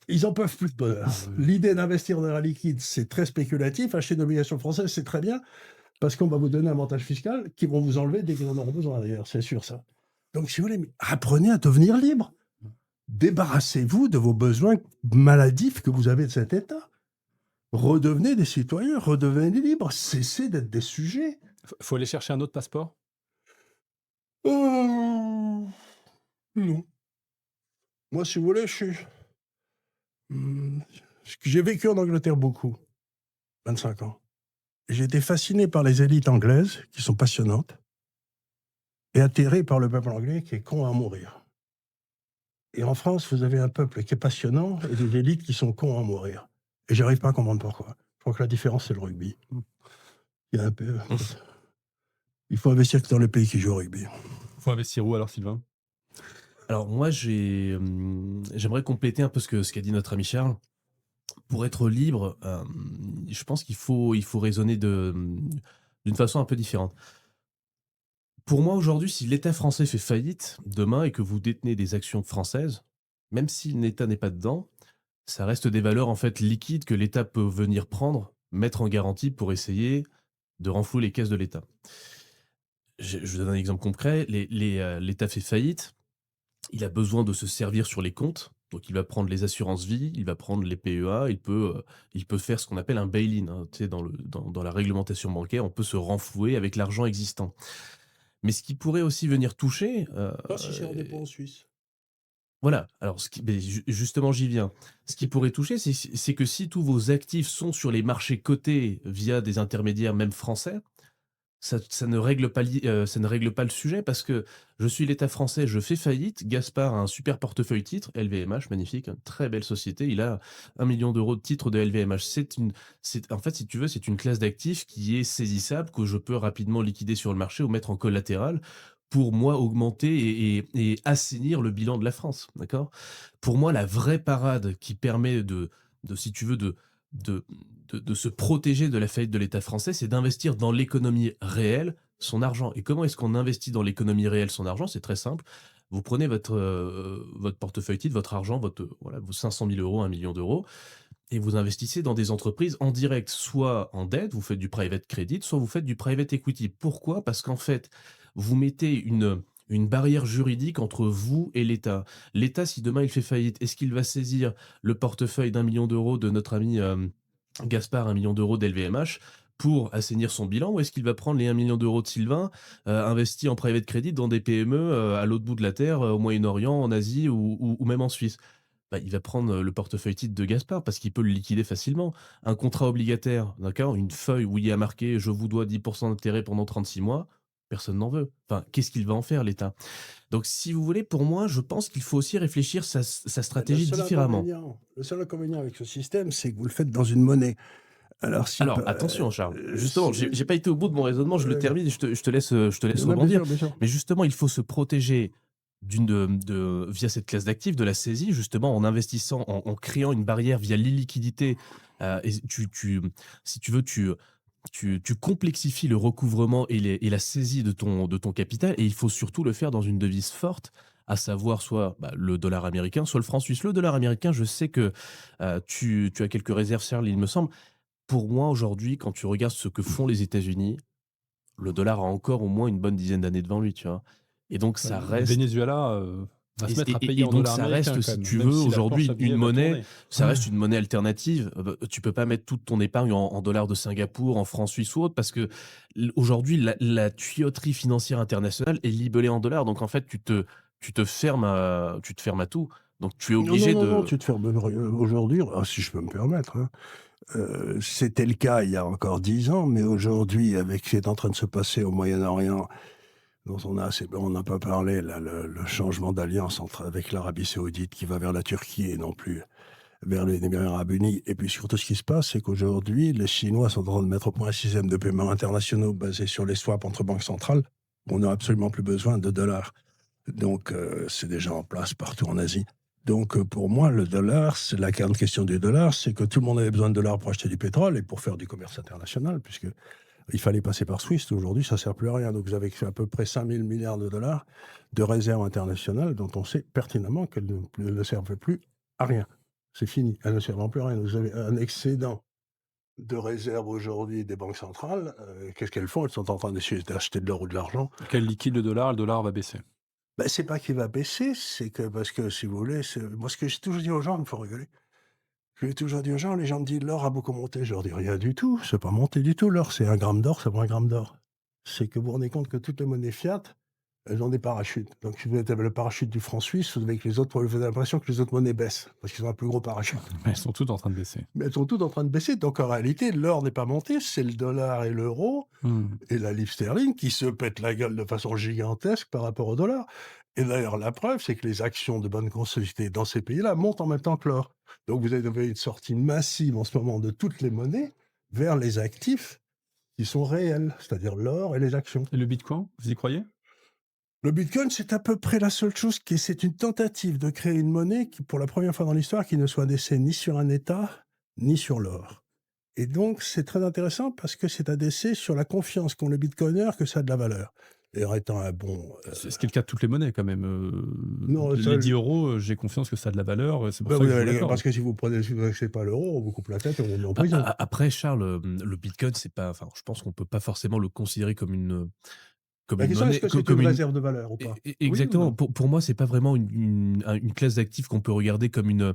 Ils en peuvent plus de bonheur. L'idée d'investir dans la liquide, c'est très spéculatif. Acheter une obligation française, c'est très bien, parce qu'on va vous donner un avantage fiscal qu'ils vont vous enlever dès qu'ils en auront besoin, d'ailleurs, c'est sûr ça. Donc, si vous voulez, apprenez à devenir libre. Débarrassez-vous de vos besoins maladifs que vous avez de cet État. Redevenez des citoyens, redevenez libres, cessez d'être des sujets. Faut aller chercher un autre passeport? Non. Moi, si vous voulez, j'ai vécu en Angleterre beaucoup, 25 ans. J'ai été fasciné par les élites anglaises, qui sont passionnantes. est atterré par le peuple anglais qui est con à mourir. Et en France, vous avez un peuple qui est passionnant et des élites qui sont cons à mourir. Et j'arrive pas à comprendre pourquoi. Je crois que la différence, c'est le rugby. Il y a un peu... Il faut investir que dans les pays qui jouent au rugby. Faut investir où alors, Sylvain? Alors moi, j'aimerais compléter un peu ce qu'a dit notre ami Charles. Pour être libre, je pense qu'il faut raisonner d'une façon un peu différente. Pour moi, aujourd'hui, si l'État français fait faillite demain et que vous détenez des actions françaises, même si l'État n'est pas dedans, ça reste des valeurs en fait liquides que l'État peut venir prendre, mettre en garantie pour essayer de renflouer les caisses de l'État. Je vous donne un exemple concret. L'État fait faillite, il a besoin de se servir sur les comptes. Donc, il va prendre les assurances vie, il va prendre les PEA, il peut faire ce qu'on appelle un bail-in, hein. Tu sais, dans la réglementation bancaire, on peut se renflouer avec l'argent existant. Mais ce qui pourrait aussi venir toucher, Pas si c'est un dépôt en Suisse. voilà, alors justement, j'y viens. Ce qui pourrait toucher, c'est que si tous vos actifs sont sur les marchés cotés via des intermédiaires, même français, ça ne règle pas ça ne règle pas le sujet parce que je suis l'État français, je fais faillite. Gaspard a un super portefeuille titres, LVMH, magnifique, une très belle société. Il a 1 million d'euros de titres de LVMH. En fait, si tu veux, c'est une classe d'actifs qui est saisissable, que je peux rapidement liquider sur le marché ou mettre en collatéral pour moi augmenter et assainir le bilan de la France. D'accord? Pour moi, la vraie parade qui permet si tu veux, de, de se protéger de la faillite de l'État français, c'est d'investir dans l'économie réelle son argent. Et comment est-ce qu'on investit dans l'économie réelle son argent? C'est très simple. Vous prenez votre portefeuille titre, votre argent, voilà, vos 500 000 euros, 1 million d'euros, et vous investissez dans des entreprises en direct, soit en dette, vous faites du private credit, soit vous faites du private equity. Pourquoi? Parce qu'en fait, vous mettez une barrière juridique entre vous et l'État. L'État, si demain il fait faillite, est-ce qu'il va saisir le portefeuille d'1 million d'euros de notre ami Gaspard, 1 million d'euros d'LVMH pour assainir son bilan, ou est-ce qu'il va prendre les 1 million d'euros de Sylvain, investis en private credit dans des PME à l'autre bout de la Terre, au Moyen-Orient, en Asie ou même en Suisse? Bah, il va prendre le portefeuille titre de Gaspard parce qu'il peut le liquider facilement. Un contrat obligataire, d'accord, une feuille où il y a marqué je vous dois 10% d'intérêt pendant 36 mois, personne n'en veut. Enfin, qu'est-ce qu'il va en faire, l'État? Donc, si vous voulez, pour moi, je pense qu'il faut aussi réfléchir sa stratégie différemment. Le seul inconvénient avec ce système, c'est que vous le faites dans une monnaie. Alors, si, Alors, attention, Charles. Justement, j'ai pas été au bout de mon raisonnement, je le termine et je te laisse bien rebondir. sûr, bien sûr. Mais justement, il faut se protéger via cette classe d'actifs de la saisie, justement, en investissant, en créant une barrière via l'illiquidité. Et si tu veux, tu complexifies le recouvrement et la saisie de ton capital, et il faut surtout le faire dans une devise forte, à savoir soit le dollar américain, soit le franc suisse. Le dollar américain, je sais que tu as quelques réserves, Charles, il me semble. Pour moi, aujourd'hui, quand tu regardes ce que font les États-Unis, le dollar a encore au moins une bonne dizaine d'années devant lui, tu vois? Et donc ça Le reste Venezuela va se mettre à payer en donc dollars ça américains reste, quand si même, tu même veux, si la planche aujourd'hui à billets une va monnaie, tourner. ça reste une monnaie alternative. Tu peux pas mettre toute ton épargne en dollars de Singapour, en francs suisses ou autre parce que aujourd'hui la tuyauterie financière internationale est libellée en dollars. Donc en fait, tu te fermes à tout. Donc tu es Non, non, obligé non, non, de tu te fermes aujourd'hui, si je peux me permettre, hein. C'était le cas il y a encore 10 ans, mais aujourd'hui, avec ce qui est en train de se passer au Moyen-Orient, dont on n'a pas parlé, là, le changement d'alliance avec l'Arabie Saoudite qui va vers la Turquie et non plus vers les Émirats Arabes Unis. Et puis surtout, ce qui se passe, c'est qu'aujourd'hui, les Chinois sont en train de mettre au point un système de paiement internationaux basé sur les swaps entre banques centrales. On n'a absolument plus besoin de dollars. Donc, c'est déjà en place partout en Asie. Donc, pour moi, le dollar, c'est la grande question du dollar, c'est que tout le monde avait besoin de dollars pour acheter du pétrole et pour faire du commerce international, puisque il fallait passer par Swift. Aujourd'hui, ça ne sert plus à rien. Donc, vous avez à peu près 5 000 milliards de dollars de réserves internationales dont on sait pertinemment qu'elles ne servent plus à rien. C'est fini. Elles ne servent plus à rien. Vous avez un excédent de réserves aujourd'hui des banques centrales. Qu'est-ce qu'elles font? Elles sont en train d'essayer d'acheter de l'or ou de l'argent. Qu'elle liquide le dollar va baisser. Ben, c'est pas qu'il va baisser, c'est que parce que si vous voulez, moi ce que j'ai toujours dit aux gens, il me faut rigoler. Je l'ai toujours dit aux gens, les gens me disent l'or a beaucoup monté. Je leur dis rien du tout, c'est pas monté du tout l'or, c'est 1 gramme d'or, ça vaut 1 gramme d'or. C'est que vous vous rendez compte que toutes les monnaies fiat elles ont des parachutes. Donc si vous avez le parachute du franc suisse, vous avez l'impression que les autres monnaies baissent, parce qu'ils ont un plus gros parachute. Mais elles sont toutes en train de baisser. Mais elles sont toutes en train de baisser, donc en réalité, l'or n'est pas monté, c'est le dollar et l'euro Mmh. et la livre sterling qui se pètent la gueule de façon gigantesque par rapport au dollar. Et d'ailleurs, la preuve, c'est que les actions de bonne société dans ces pays-là montent en même temps que l'or. Donc vous avez une sortie massive en ce moment de toutes les monnaies vers les actifs qui sont réels, c'est-à-dire l'or et les actions. Et le bitcoin, vous y croyez? Le bitcoin, c'est à peu près la seule chose c'est une tentative de créer une monnaie qui, pour la première fois dans l'histoire, qui ne soit indexée ni sur un État, ni sur l'or. Et donc, c'est très intéressant parce que c'est indexé sur la confiance qu'ont les bitcoiners que ça a de la valeur. Et en étant un bon, C'est ce qui est le cas de toutes les monnaies quand même, non, les 10 €, j'ai confiance que ça a de la valeur, c'est pour bah, ça vous que je vous avez l'accorde. parce que si vous n'achetez pas l'euro, on vous coupe la tête et on vous met en A prison. a après Charles, le bitcoin, c'est pas enfin, je pense qu'on peut pas forcément le considérer comme La une question, est-ce monnaie, que c'est une comme une réserve de valeur ou pas? Oui ou exactement. non? Pour moi, c'est pas vraiment une classe d'actifs qu'on peut regarder comme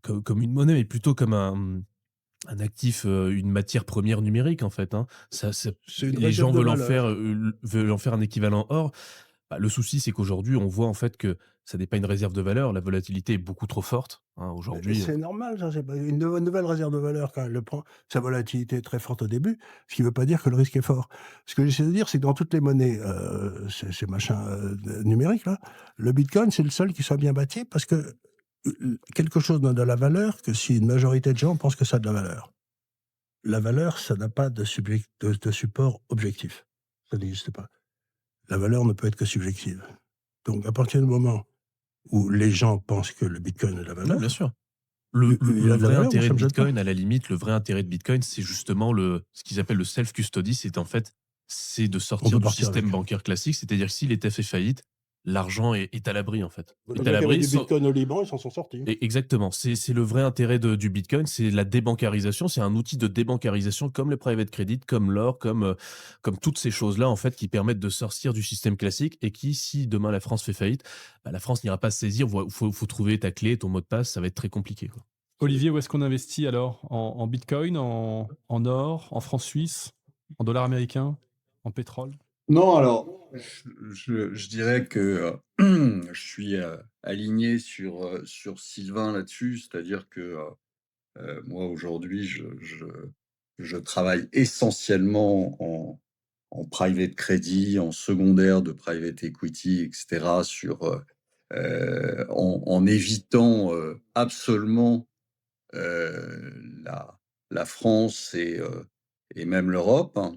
comme une monnaie, mais plutôt comme un actif, une matière première numérique, en fait, hein. Ça C'est une les réserve gens de veulent en faire un équivalent or. Bah, le souci, c'est qu'aujourd'hui, on voit, en fait, que ça n'est pas une réserve de valeur. La volatilité est beaucoup trop forte, hein, Mais aujourd'hui. c'est normal, ça, c'est pas une nouvelle réserve de valeur quand elle le prend, sa volatilité est très forte au début, ce qui ne veut pas dire que le risque est fort. Ce que j'essaie de dire, c'est que dans toutes les monnaies, ces machins, numériques là, le bitcoin, c'est le seul qui soit bien bâti parce que, quelque chose n'a de la valeur que si une majorité de gens pensent que ça a de la valeur. La valeur, ça n'a pas de support objectif. Ça n'existe pas. La valeur ne peut être que subjective. Donc à partir du moment où les gens pensent que le bitcoin a de la Non, bien valeur, sûr. Le il a de la vrai valeur, moi intérêt ça de me gêne pas. Bitcoin, à la limite, le vrai intérêt de Bitcoin, c'est justement ce qu'ils appellent le self-custody. C'est en fait, c'est de On sortir peut du partir avec. système bancaire classique. C'est-à-dire que si l'État fait faillite, l'argent est à l'abri, en fait. Le Est à gars qui avait l'abri du sans bitcoin au Liban, ils s'en sont sortis. exactement. C'est le vrai intérêt du Bitcoin, c'est la débancarisation. C'est un outil de débancarisation comme le private credit, comme l'or, comme toutes ces choses-là, en fait, qui permettent de sortir du système classique et qui, si demain la France fait faillite, bah, la France n'ira pas se saisir. Faut trouver ta clé, ton mot de passe, ça va être très compliqué, quoi. Olivier, où est-ce qu'on investit alors? En bitcoin, en or, en francs suisses, en dollars américains, en pétrole? Non, alors, je dirais que, je suis, aligné sur Sylvain là-dessus. C'est-à-dire que, moi aujourd'hui, je travaille essentiellement en private credit, en secondaire de private equity et cetera en évitant, absolument, la France et même l'Europe, hein.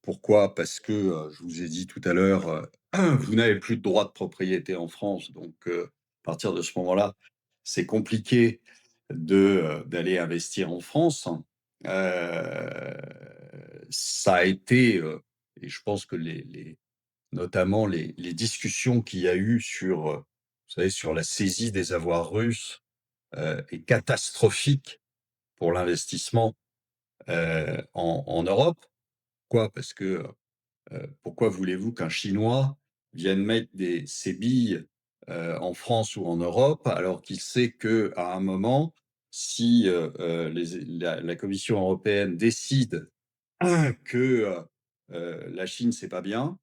Pourquoi? Parce que, je vous ai dit tout à l'heure, vous n'avez plus de droit de propriété en France, donc à partir de ce moment-là, c'est compliqué d'aller investir en France. Ça a été, et je pense que notamment les discussions qu'il y a eu sur, vous savez, sur la saisie des avoirs russes, est catastrophique pour l'investissement, en Europe. Pourquoi? Parce que, pourquoi voulez-vous qu'un Chinois vienne mettre ses billes, en France ou en Europe, alors qu'il sait qu'à un moment, si, la Commission européenne décide que, la Chine, c'est pas bien,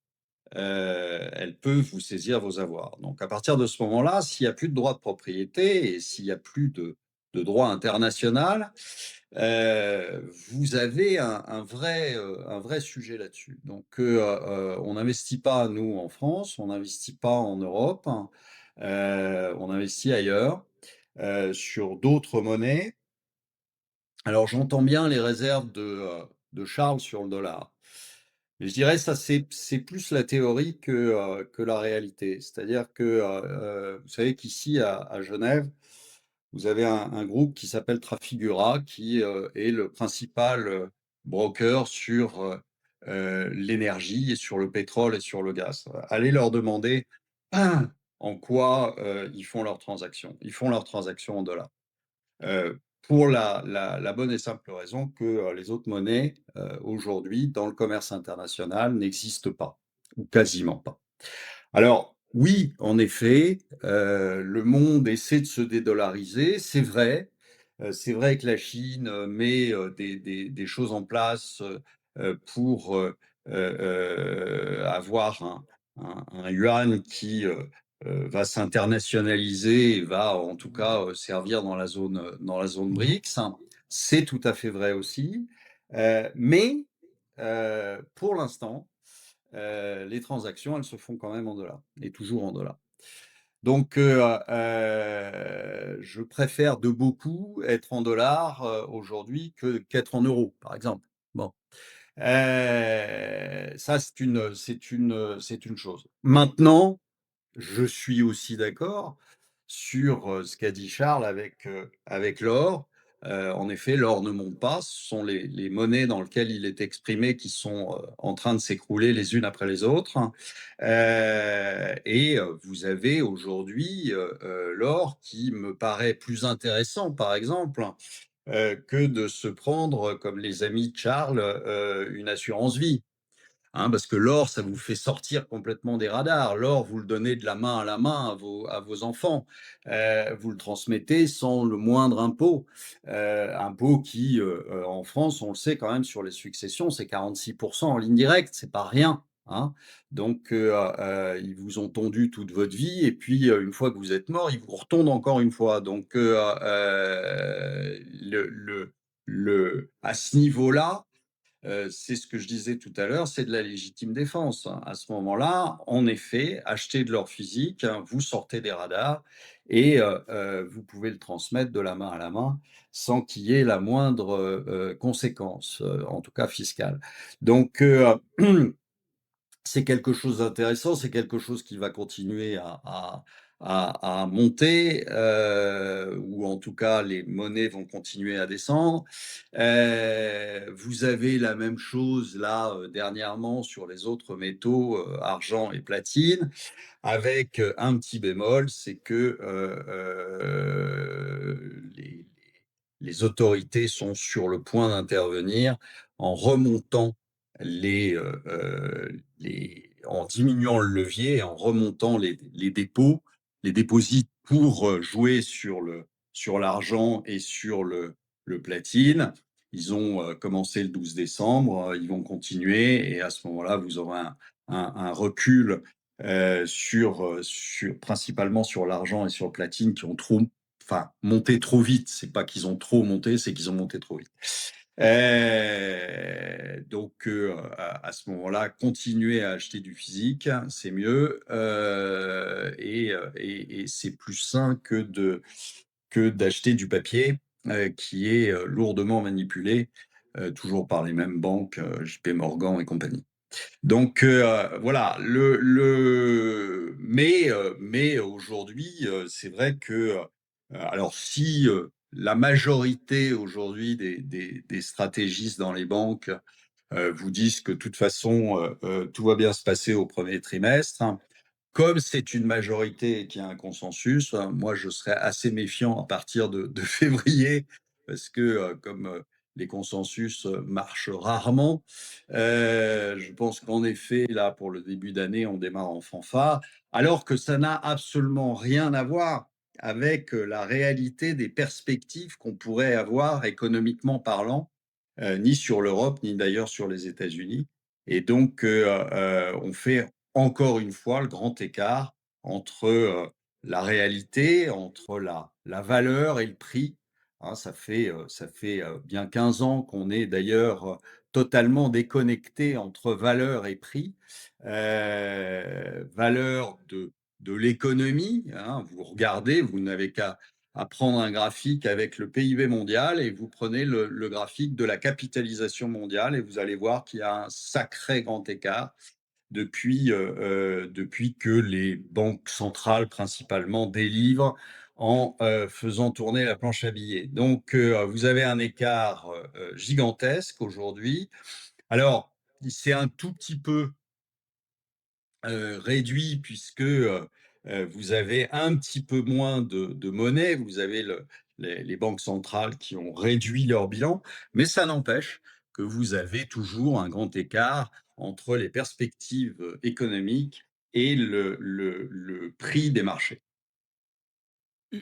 elle peut vous saisir vos avoirs. Donc à partir de ce moment-là, s'il y a plus de droit de propriété et s'il y a plus de droit international, vous avez un vrai sujet là-dessus. Donc on n'investit pas, nous, en France, on n'investit pas en Europe, hein, on investit ailleurs, sur d'autres monnaies. Alors j'entends bien les réserves de Charles sur le dollar. Mais je dirais ça, c'est plus la théorie que la réalité. C'est-à-dire que, vous savez qu'ici à Genève, vous avez un groupe qui s'appelle Trafigura qui, est le principal, broker sur, l'énergie et sur le pétrole et sur le gaz. Allez leur demander en quoi, ils font leurs transactions. Ils font leurs transactions en dollars. Pour la bonne et simple raison que, les autres monnaies, aujourd'hui, dans le commerce international, n'existent pas, ou quasiment pas. Alors, oui, en effet, le monde essaie de se dédollariser, c'est vrai que la Chine, met, des choses en place, pour, avoir un yuan qui, va s'internationaliser et va en tout cas, servir dans la zone Mmh. BRICS. C'est tout à fait vrai aussi, mais pour l'instant, les transactions, elles se font quand même en dollars et toujours en dollars. Donc je préfère de beaucoup être en dollars, aujourd'hui qu'être en euros, par exemple. Bon, ça c'est une chose. Maintenant, je suis aussi d'accord sur, ce qu'a dit Charles avec l'or. En effet, l'or ne monte pas. Ce sont les monnaies dans lesquelles il est exprimé qui sont, en train de s'écrouler les unes après les autres. Vous avez aujourd'hui, l'or qui me paraît plus intéressant, par exemple, que de se prendre, comme les amis de Charles, une assurance vie. Hein, parce que l'or, ça vous fait sortir complètement des radars. L'or, vous le donnez de la main à la main à vos enfants. Vous le transmettez sans le moindre impôt. Impôt qui, en France, on le sait quand même sur les successions, c'est 46% en ligne directe, c'est pas rien. Hein. Donc, ils vous ont tondu toute votre vie, et puis une fois que vous êtes mort, ils vous retondent encore une fois. Donc, à ce niveau-là, c'est ce que je disais tout à l'heure, c'est de la légitime défense, hein. À ce moment-là, en effet, achetez de l'or physique, hein, vous sortez des radars et vous pouvez le transmettre de la main à la main sans qu'il y ait la moindre, conséquence, en tout cas fiscale. Donc c'est quelque chose d'intéressant, c'est quelque chose qui va continuer à monter, ou en tout cas les monnaies vont continuer à descendre. Vous avez la même chose là, dernièrement sur les autres métaux, argent et platine, avec, un petit bémol, c'est que, les autorités sont sur le point d'intervenir en remontant en diminuant le levier, en remontant les dépôts, les déposits pour, jouer sur l'argent et sur le platine. Ils ont, commencé le 12 décembre, ils vont continuer et à ce moment-là, vous aurez un recul, principalement sur l'argent et sur le platine qui ont trop enfin, monté trop vite. C'est pas qu'ils ont trop monté, c'est qu'ils ont monté trop vite. Donc, à ce moment-là, continuer à acheter du physique, c'est mieux, et c'est plus sain que d'acheter du papier, qui est, lourdement manipulé, toujours par les mêmes banques, JP Morgan et compagnie. Donc voilà, mais aujourd'hui, c'est vrai que, alors si, la majorité aujourd'hui des stratégistes dans les banques, vous disent que de toute façon, tout va bien se passer au premier trimestre, hein. Comme c'est une majorité et qu'il y a un consensus, moi je serais assez méfiant à partir de février parce que, comme, les consensus, marchent rarement, je pense qu'en effet, là, pour le début d'année, on démarre en fanfare, alors que ça n'a absolument rien à voir avec, la réalité des perspectives qu'on pourrait avoir économiquement parlant, ni sur l'Europe, ni d'ailleurs sur les États-Unis. Et donc, on fait encore une fois le grand écart entre, la réalité, entre la valeur et le prix. Hein, ça fait, bien 15 ans qu'on est d'ailleurs, totalement déconnecté entre valeur et prix. Valeur de l'économie, hein, vous regardez, vous n'avez qu'à prendre un graphique avec le PIB mondial et vous prenez le graphique de la capitalisation mondiale et vous allez voir qu'il y a un sacré grand écart depuis que les banques centrales principalement délivrent en, faisant tourner la planche à billets. Donc, vous avez un écart, gigantesque aujourd'hui. Alors, c'est un tout petit peu, réduit puisque, vous avez un petit peu moins de monnaie. Vous avez les banques centrales qui ont réduit leur bilan, mais ça n'empêche que vous avez toujours un grand écart entre les perspectives, économiques et le prix des marchés.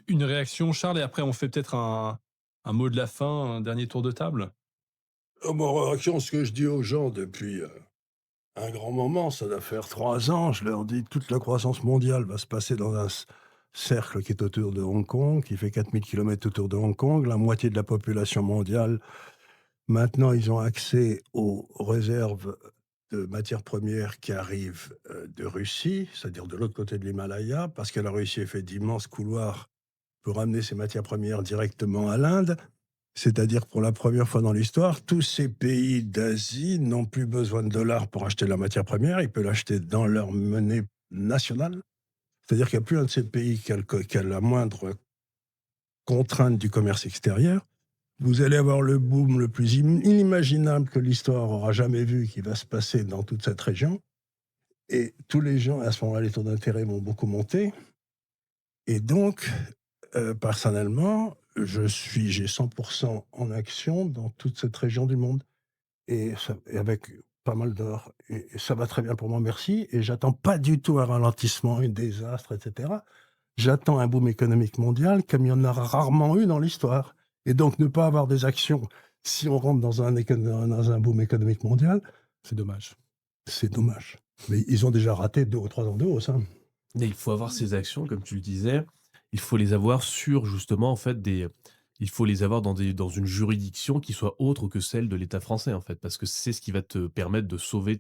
Une réaction, Charles, et après on fait peut-être un mot de la fin, un dernier tour de table? Mon réaction, ce que je dis aux gens depuis, un grand moment, ça doit faire 3 ans, je leur dis: «Toute la croissance mondiale va se passer dans un cercle qui est autour de Hong Kong, qui fait 4 000 kilomètres autour de Hong Kong. La moitié de la population mondiale, maintenant, ils ont accès aux réserves de matières premières qui arrivent, de Russie, c'est-à-dire de l'autre côté de l'Himalaya, parce que la Russie a fait d'immenses couloirs pour amener ces matières premières directement à l'Inde. C'est-à-dire que pour la première fois dans l'histoire, tous ces pays d'Asie n'ont plus besoin de dollars pour acheter la matière première, ils peuvent l'acheter dans leur monnaie nationale. C'est-à-dire qu'il n'y a plus un de ces pays qui a la moindre contrainte du commerce extérieur. Vous allez avoir le boom le plus inimaginable que l'histoire aura jamais vu qui va se passer dans toute cette région. Et tous les gens, à ce moment-là, les taux d'intérêt vont beaucoup monter. Et donc, personnellement, j'ai 100% en action dans toute cette région du monde. Et avec pas mal d'or. Et ça va très bien pour moi, merci. Et j'attends pas du tout un ralentissement, un désastre, etc. J'attends un boom économique mondial comme il y en a rarement eu dans l'histoire. Et donc, ne pas avoir des actions, si on rentre dans un boom économique mondial, C'est dommage. c'est dommage. Mais ils ont déjà raté 2 ou 3 ans de hausse, hein. Mais il faut avoir ces actions, comme tu le disais, il faut les avoir sur justement en fait il faut les avoir dans une juridiction qui soit autre que celle de l'État français en fait, parce que c'est ce qui va te permettre de sauver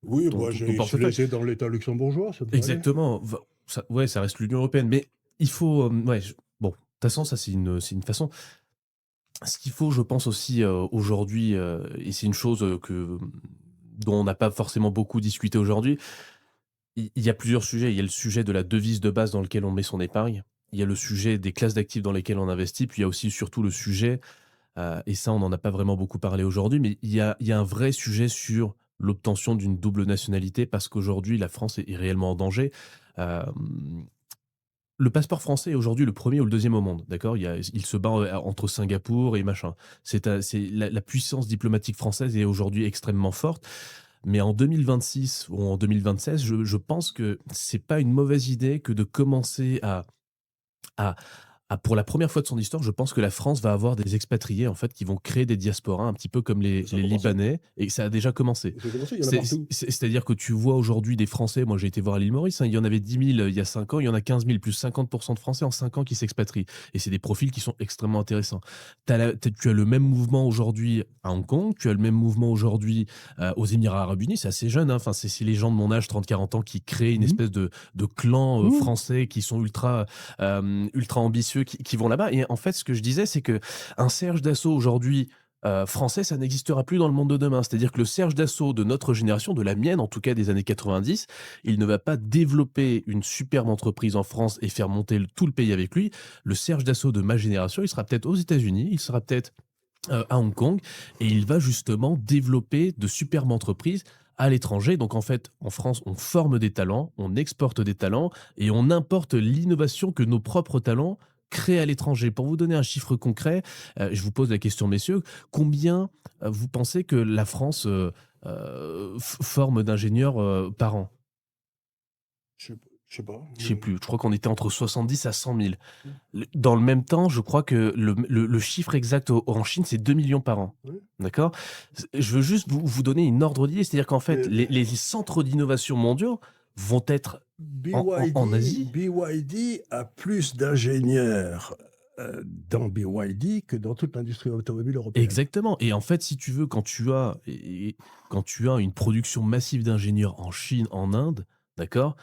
Oui, ton moi, ton je portefeuille. les ai dans l'État luxembourgeois, ça devrait aller. Exactement, ouais, ça reste l'Union européenne, mais il faut, ouais, bon, de toute façon, ça c'est une façon. Ce qu'il faut, je pense aussi, aujourd'hui, et c'est une chose, dont on n'a pas forcément beaucoup discuté aujourd'hui. Il y a plusieurs sujets. Il y a le sujet de la devise de base dans lequel on met son épargne. Il y a le sujet des classes d'actifs dans lesquelles on investit. Puis il y a aussi surtout le sujet, et ça on n'en a pas vraiment beaucoup parlé aujourd'hui, mais il y a un vrai sujet sur l'obtention d'une double nationalité parce qu'aujourd'hui la France est réellement en danger. Hem, le passeport français est aujourd'hui le premier ou le deuxième au monde, d'accord? Il se bat, entre Singapour et machin. C'est la puissance diplomatique française est aujourd'hui extrêmement forte. Mais en 2026 ou en 2027, je pense que c'est pas une mauvaise idée que de commencer à pour la première fois de son histoire, je pense que la France va avoir des expatriés, en fait, qui vont créer des diasporas un petit peu comme Ça a les commencé. Libanais et ça a déjà commencé. Ça a commencé, il y en a partout. C'est-à-dire que tu vois aujourd'hui des Français, moi j'ai été voir à l'île Maurice, hein, il y en avait 10 000 il y a 5 ans, il y en a 15 000, plus 50% de Français en 5 ans qui s'expatrient. Et c'est des profils qui sont extrêmement intéressants. Tu as le même mouvement aujourd'hui à Hong Kong, tu as le même mouvement aujourd'hui aux Émirats Arabes Unis, c'est assez jeune, hein, enfin, c'est les gens de mon âge, 30-40 ans, qui créent une Mmh. espèce de clan Mmh. français qui sont ultra ambitieux qui vont là-bas. Et en fait, ce que je disais, c'est que un Serge Dassault aujourd'hui français, ça n'existera plus dans le monde de demain. C'est-à-dire que le Serge Dassault de notre génération, de la mienne en tout cas des années 90, il ne va pas développer une superbe entreprise en France et faire monter tout le pays avec lui. Le Serge Dassault de ma génération, il sera peut-être aux États-Unis, il sera peut-être à Hong Kong et il va justement développer de superbes entreprises à l'étranger. Donc en fait, en France, on forme des talents, on exporte des talents et on importe l'innovation que nos propres talents créent à l'étranger. Pour vous donner un chiffre concret, je vous pose la question, messieurs, combien vous pensez que la France forme d'ingénieurs par an? Je sais pas, Je sais plus, je crois qu'on était entre 70 à 100 000. Dans le même temps, je crois que le chiffre exact en Chine, c'est 2 millions par an. oui. D'accord? Je veux juste vous donner une ordre d'idée, c'est-à-dire qu'en fait, Mais les centres d'innovation mondiaux vont être en BYD Asie. BYD a plus d'ingénieurs, dans BYD que dans toute l'industrie automobile européenne. Exactement. Et en fait, si tu veux, quand tu as une production massive d'ingénieurs en Chine, en Inde, d'accord?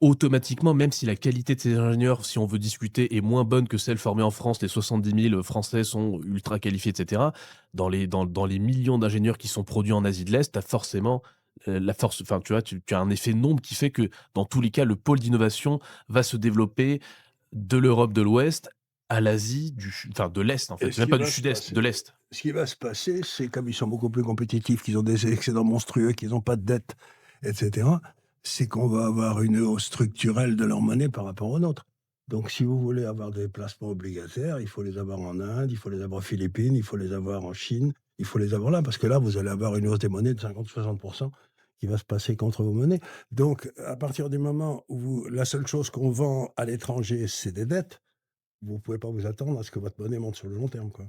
Automatiquement, même si la qualité de ces ingénieurs, si on veut discuter, est moins bonne que celle formée en France, les 70 000 Français sont ultra qualifiés, et cetera. Dans les millions d'ingénieurs qui sont produits en Asie de l'Est, tu as forcément, la force, enfin, tu vois, tu as un effet nombre qui fait que, dans tous les cas, le pôle d'innovation va se développer de l'Europe de l'Ouest à l'Asie de l'Est, en fait. Et C'est même pas du Sud-Est, de l'Est. ce qui va se passer, c'est comme ils sont beaucoup plus compétitifs, qu'ils ont des excédents monstrueux, qu'ils n'ont pas de dette, etc., c'est qu'on va avoir une hausse structurelle de leur monnaie par rapport aux nôtres. Donc, si vous voulez avoir des placements obligataires, il faut les avoir en Inde, il faut les avoir aux Philippines, il faut les avoir en Chine, il faut les avoir là, parce que là, vous allez avoir une hausse des monnaies de 50-60% qui va se passer contre vos monnaies. Donc, à partir du moment où la seule chose qu'on vend à l'étranger, c'est des dettes, vous pouvez pas vous attendre à ce que votre monnaie monte sur le long terme, quoi.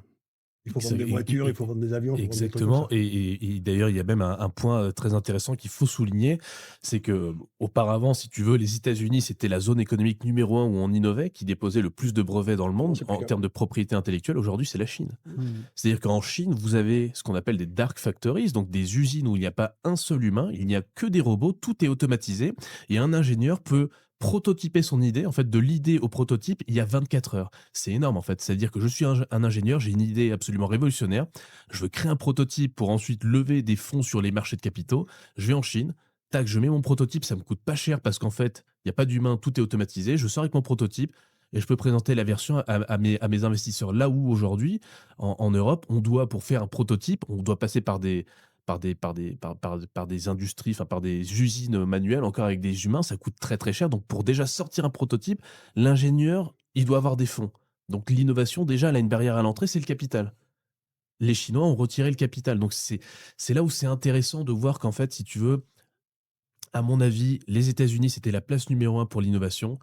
Il faut vendre des voitures, il faut vendre des avions, il faut vendre des trucs comme Exactement. ça. Et d'ailleurs, il y a même un point très intéressant qu'il faut souligner, c'est que auparavant, si tu veux, les États-Unis, c'était la zone économique numéro un où on innovait, qui déposait le plus de brevets dans le Non, monde c'est plus en qu'avant. termes de propriété intellectuelle. Aujourd'hui, c'est la Chine. Mmh. C'est-à-dire qu'en Chine, vous avez ce qu'on appelle des dark factories, donc des usines où il n'y a pas un seul humain, il n'y a que des robots, tout est automatisé, et un ingénieur peut prototyper son idée. En fait, de l'idée au prototype, il y a 24 heures. C'est énorme, en fait. C'est-à-dire que je suis un ingénieur, j'ai une idée absolument révolutionnaire, je veux créer un prototype pour ensuite lever des fonds sur les marchés de capitaux, je vais en Chine, tac, je mets mon prototype, ça me coûte pas cher parce qu'en fait, il n'y a pas d'humain, tout est automatisé, je sors avec mon prototype, et je peux présenter la version à mes investisseurs. Là où aujourd'hui, en Europe, on doit, pour faire un prototype, on doit passer par des industries, enfin par des usines manuelles, encore avec des humains, ça coûte très très cher. Donc pour déjà sortir un prototype, l'ingénieur, il doit avoir des fonds. Donc l'innovation, déjà, elle a une barrière à l'entrée, c'est le capital. Les Chinois ont retiré le capital. Donc c'est là où c'est intéressant de voir qu'en fait, si tu veux, à mon avis, les États-Unis, c'était la place numéro un pour l'innovation.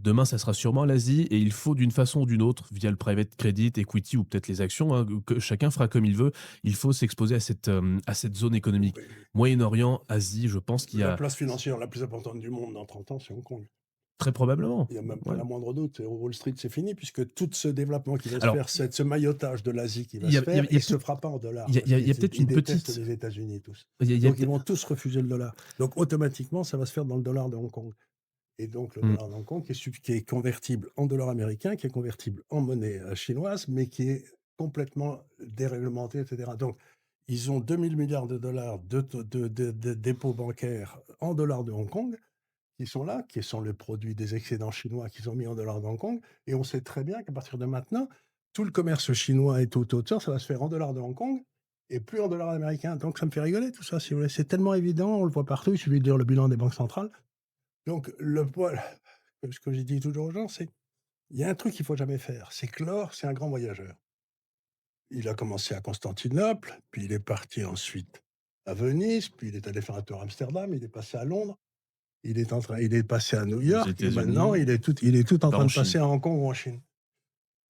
Demain, ça sera sûrement l'Asie et il faut d'une façon ou d'une autre, via le private credit, equity ou peut-être les actions, hein, que chacun fera comme il veut, il faut s'exposer à cette zone économique. Oui. Moyen-Orient, Asie, je pense qu'il y La a place financière la plus importante du monde dans 30 ans, c'est Hong Kong. très probablement. Il n'y a même pas Ouais. la moindre doute. Wall Street, c'est fini, puisque tout ce développement qui va se Alors, faire, ce maillotage de l'Asie qui va il y se a, il y a- faire, il y il a ne se peut-être fera pas en dollars. il y a- Parce il y a- il y a qu'ils peut-être ils une détestent petite. les États-Unis tous. Il y a Donc, ils peut- vont tous refuser le dollar. Donc, automatiquement, ça va se faire dans le dollar de Hong Kong. Et donc, le Hmm. dollar de Hong Kong qui est convertible en dollars américains, qui est convertible en monnaie chinoise, mais qui est complètement déréglementé, etc. Donc, ils ont 2000 milliards de dollars de dépôts bancaires en dollars de Hong Kong qui sont là, qui sont le produit des excédents chinois qu'ils ont mis en dollars de Hong Kong. Et on sait très bien qu'à partir de maintenant, tout le commerce chinois et tout auteur, ça va se faire en dollars de Hong Kong et plus en dollars américains. Donc, ça me fait rigoler tout ça, si vous voulez. C'est tellement évident, on le voit partout, il suffit de lire le bilan des banques centrales. Donc, ce que j'ai dit toujours aux gens, c'est il y a un truc qu'il ne faut jamais faire, c'est que l'or, c'est un grand voyageur. Il a commencé à Constantinople, puis il est parti ensuite à Venise, puis il est allé faire un tour à Amsterdam, il est passé à Londres, il est passé à New Aux York, et maintenant États-Unis, il est tout en pas train en de passer Chine. à Hong Kong ou en Chine.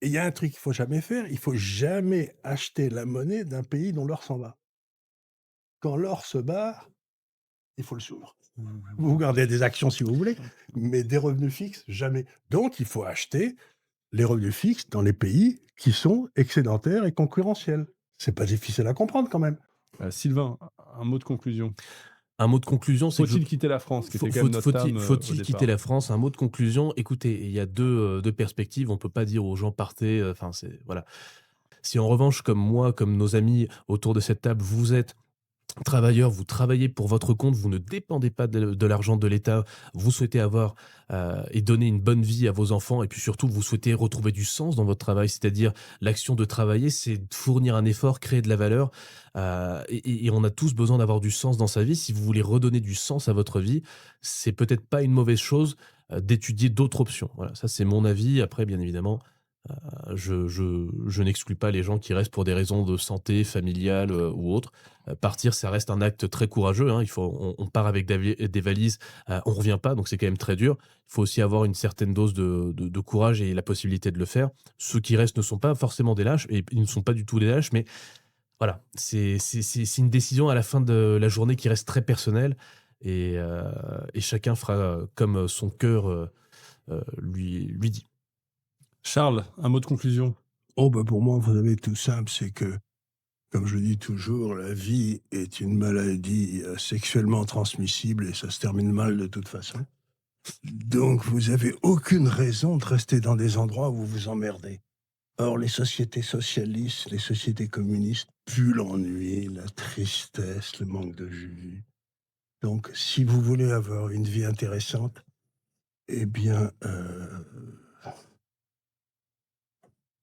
Et il y a un truc qu'il ne faut jamais faire, il ne faut jamais acheter la monnaie d'un pays dont l'or s'en va. Quand l'or se barre, il faut le suivre. Vous gardez des actions si vous voulez, mais des revenus fixes, jamais. Donc, il faut acheter les revenus fixes dans les pays qui sont excédentaires et concurrentiels. C'est pas difficile à comprendre quand même. Sylvain, un mot de conclusion. Un mot de conclusion, c'est que Faut-il quitter la France, qui Faut- était quand même notre faut-il thème faut-il au quitter départ. la France? Un mot de conclusion. Écoutez, il y a deux perspectives. On peut pas dire aux gens partez. Enfin, c'est voilà. Si en revanche, comme moi, comme nos amis autour de cette table, vous êtes travailleur, vous travaillez pour votre compte, vous ne dépendez pas de l'argent de l'État, vous souhaitez avoir et donner une bonne vie à vos enfants, et puis surtout, vous souhaitez retrouver du sens dans votre travail, c'est-à-dire l'action de travailler, c'est de fournir un effort, créer de la valeur, et on a tous besoin d'avoir du sens dans sa vie. Si vous voulez redonner du sens à votre vie, c'est peut-être pas une mauvaise chose d'étudier d'autres options. Voilà, ça c'est mon avis. Après, bien évidemment, je n'exclus pas les gens qui restent pour des raisons de santé familiale ou autre. Partir, ça reste un acte très courageux, hein. On part avec des valises, on revient pas, donc c'est quand même très dur. Il faut aussi avoir une certaine dose de courage et la possibilité de le faire. Ceux qui restent ne sont pas forcément des lâches, et ils ne sont pas du tout des lâches, mais voilà, c'est une décision à la fin de la journée qui reste très personnelle, et chacun fera comme son cœur lui dit. Charles, un mot de conclusion. Oh, ben pour moi, vous avez tout simple, c'est que, comme je dis toujours, la vie est une maladie sexuellement transmissible et ça se termine mal de toute façon. Donc, vous avez aucune raison de rester dans des endroits où vous vous emmerdez. Or, les sociétés socialistes, les sociétés communistes puent l'ennui, la tristesse, le manque de jus. Donc, si vous voulez avoir une vie intéressante, eh bien,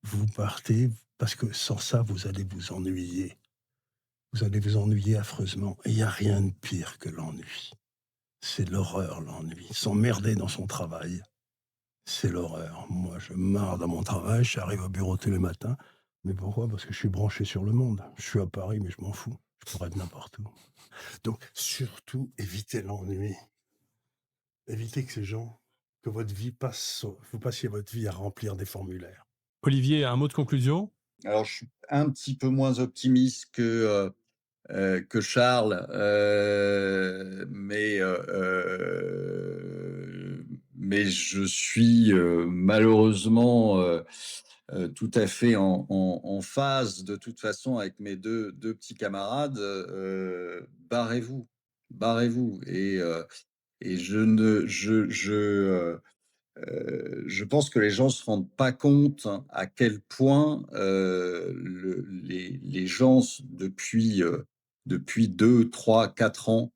vous partez, parce que sans ça, vous allez vous ennuyer. Vous allez vous ennuyer affreusement. Et il n'y a rien de pire que l'ennui. C'est l'horreur, l'ennui. S'emmerder dans son travail, c'est l'horreur. Moi, je marre dans mon travail, j'arrive au bureau tous les matins. Mais pourquoi? Parce que je suis branché sur le monde. Je suis à Paris, mais je m'en fous. Je pourrais être n'importe où. Donc, surtout, évitez l'ennui. Évitez que ces gens, que votre vie passe, vous passiez votre vie à remplir des formulaires. Olivier, un mot de conclusion. alors je suis un petit peu moins optimiste que Charles, mais je suis, malheureusement, tout à fait en phase de toute façon avec mes deux petits camarades. Barrez-vous, barrez-vous et je pense que les gens se rendent pas compte à quel point, les gens depuis 2, 3, 4 ans,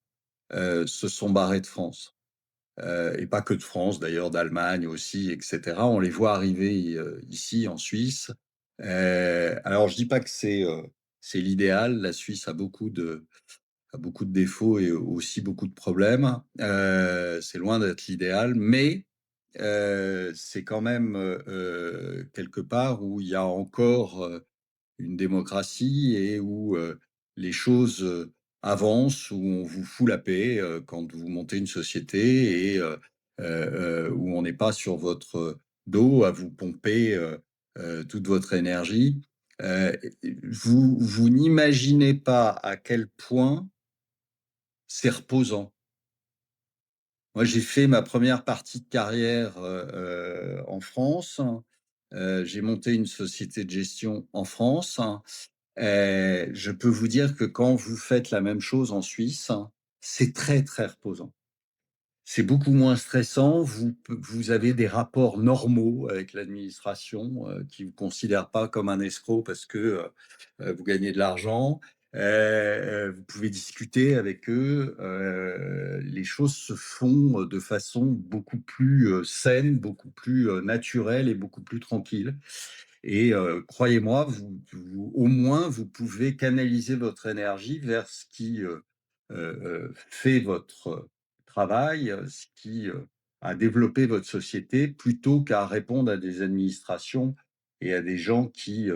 se sont barrés de France. Et pas que de France d'ailleurs, d'Allemagne aussi et cetera. On les voit arriver, ici en Suisse. Alors je dis pas que c'est l'idéal. La Suisse a beaucoup de défauts et aussi beaucoup de problèmes. C'est loin d'être l'idéal, mais c'est quand même quelque part où il y a encore une démocratie et où les choses avancent, où on vous fout la paix quand vous montez une société et où on n'est pas sur votre dos à vous pomper toute votre énergie. Euh, vous n'imaginez pas à quel point c'est reposant. Moi, j'ai fait ma première partie de carrière en France. J'ai monté une société de gestion en France. Je peux vous dire que quand vous faites la même chose en Suisse, c'est très, très reposant. C'est beaucoup moins stressant. Vous avez des rapports normaux avec l'administration qui ne vous considère pas comme un escroc parce que vous gagnez de l'argent. Vous pouvez discuter avec eux. Les choses se font de façon beaucoup plus saine, beaucoup plus naturelle et beaucoup plus tranquille. Et croyez-moi, au moins, vous pouvez canaliser votre énergie vers ce qui fait votre travail, ce qui a développé votre société, plutôt qu'à répondre à des administrations et à des gens qui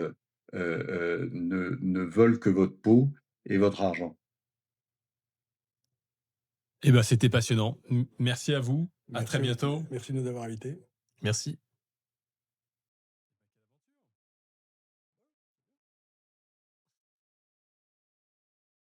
ne veulent que votre peau et votre argent. Eh ben, c'était passionnant. Merci à vous. À très Merci, bientôt. merci de nous avoir invités. Merci.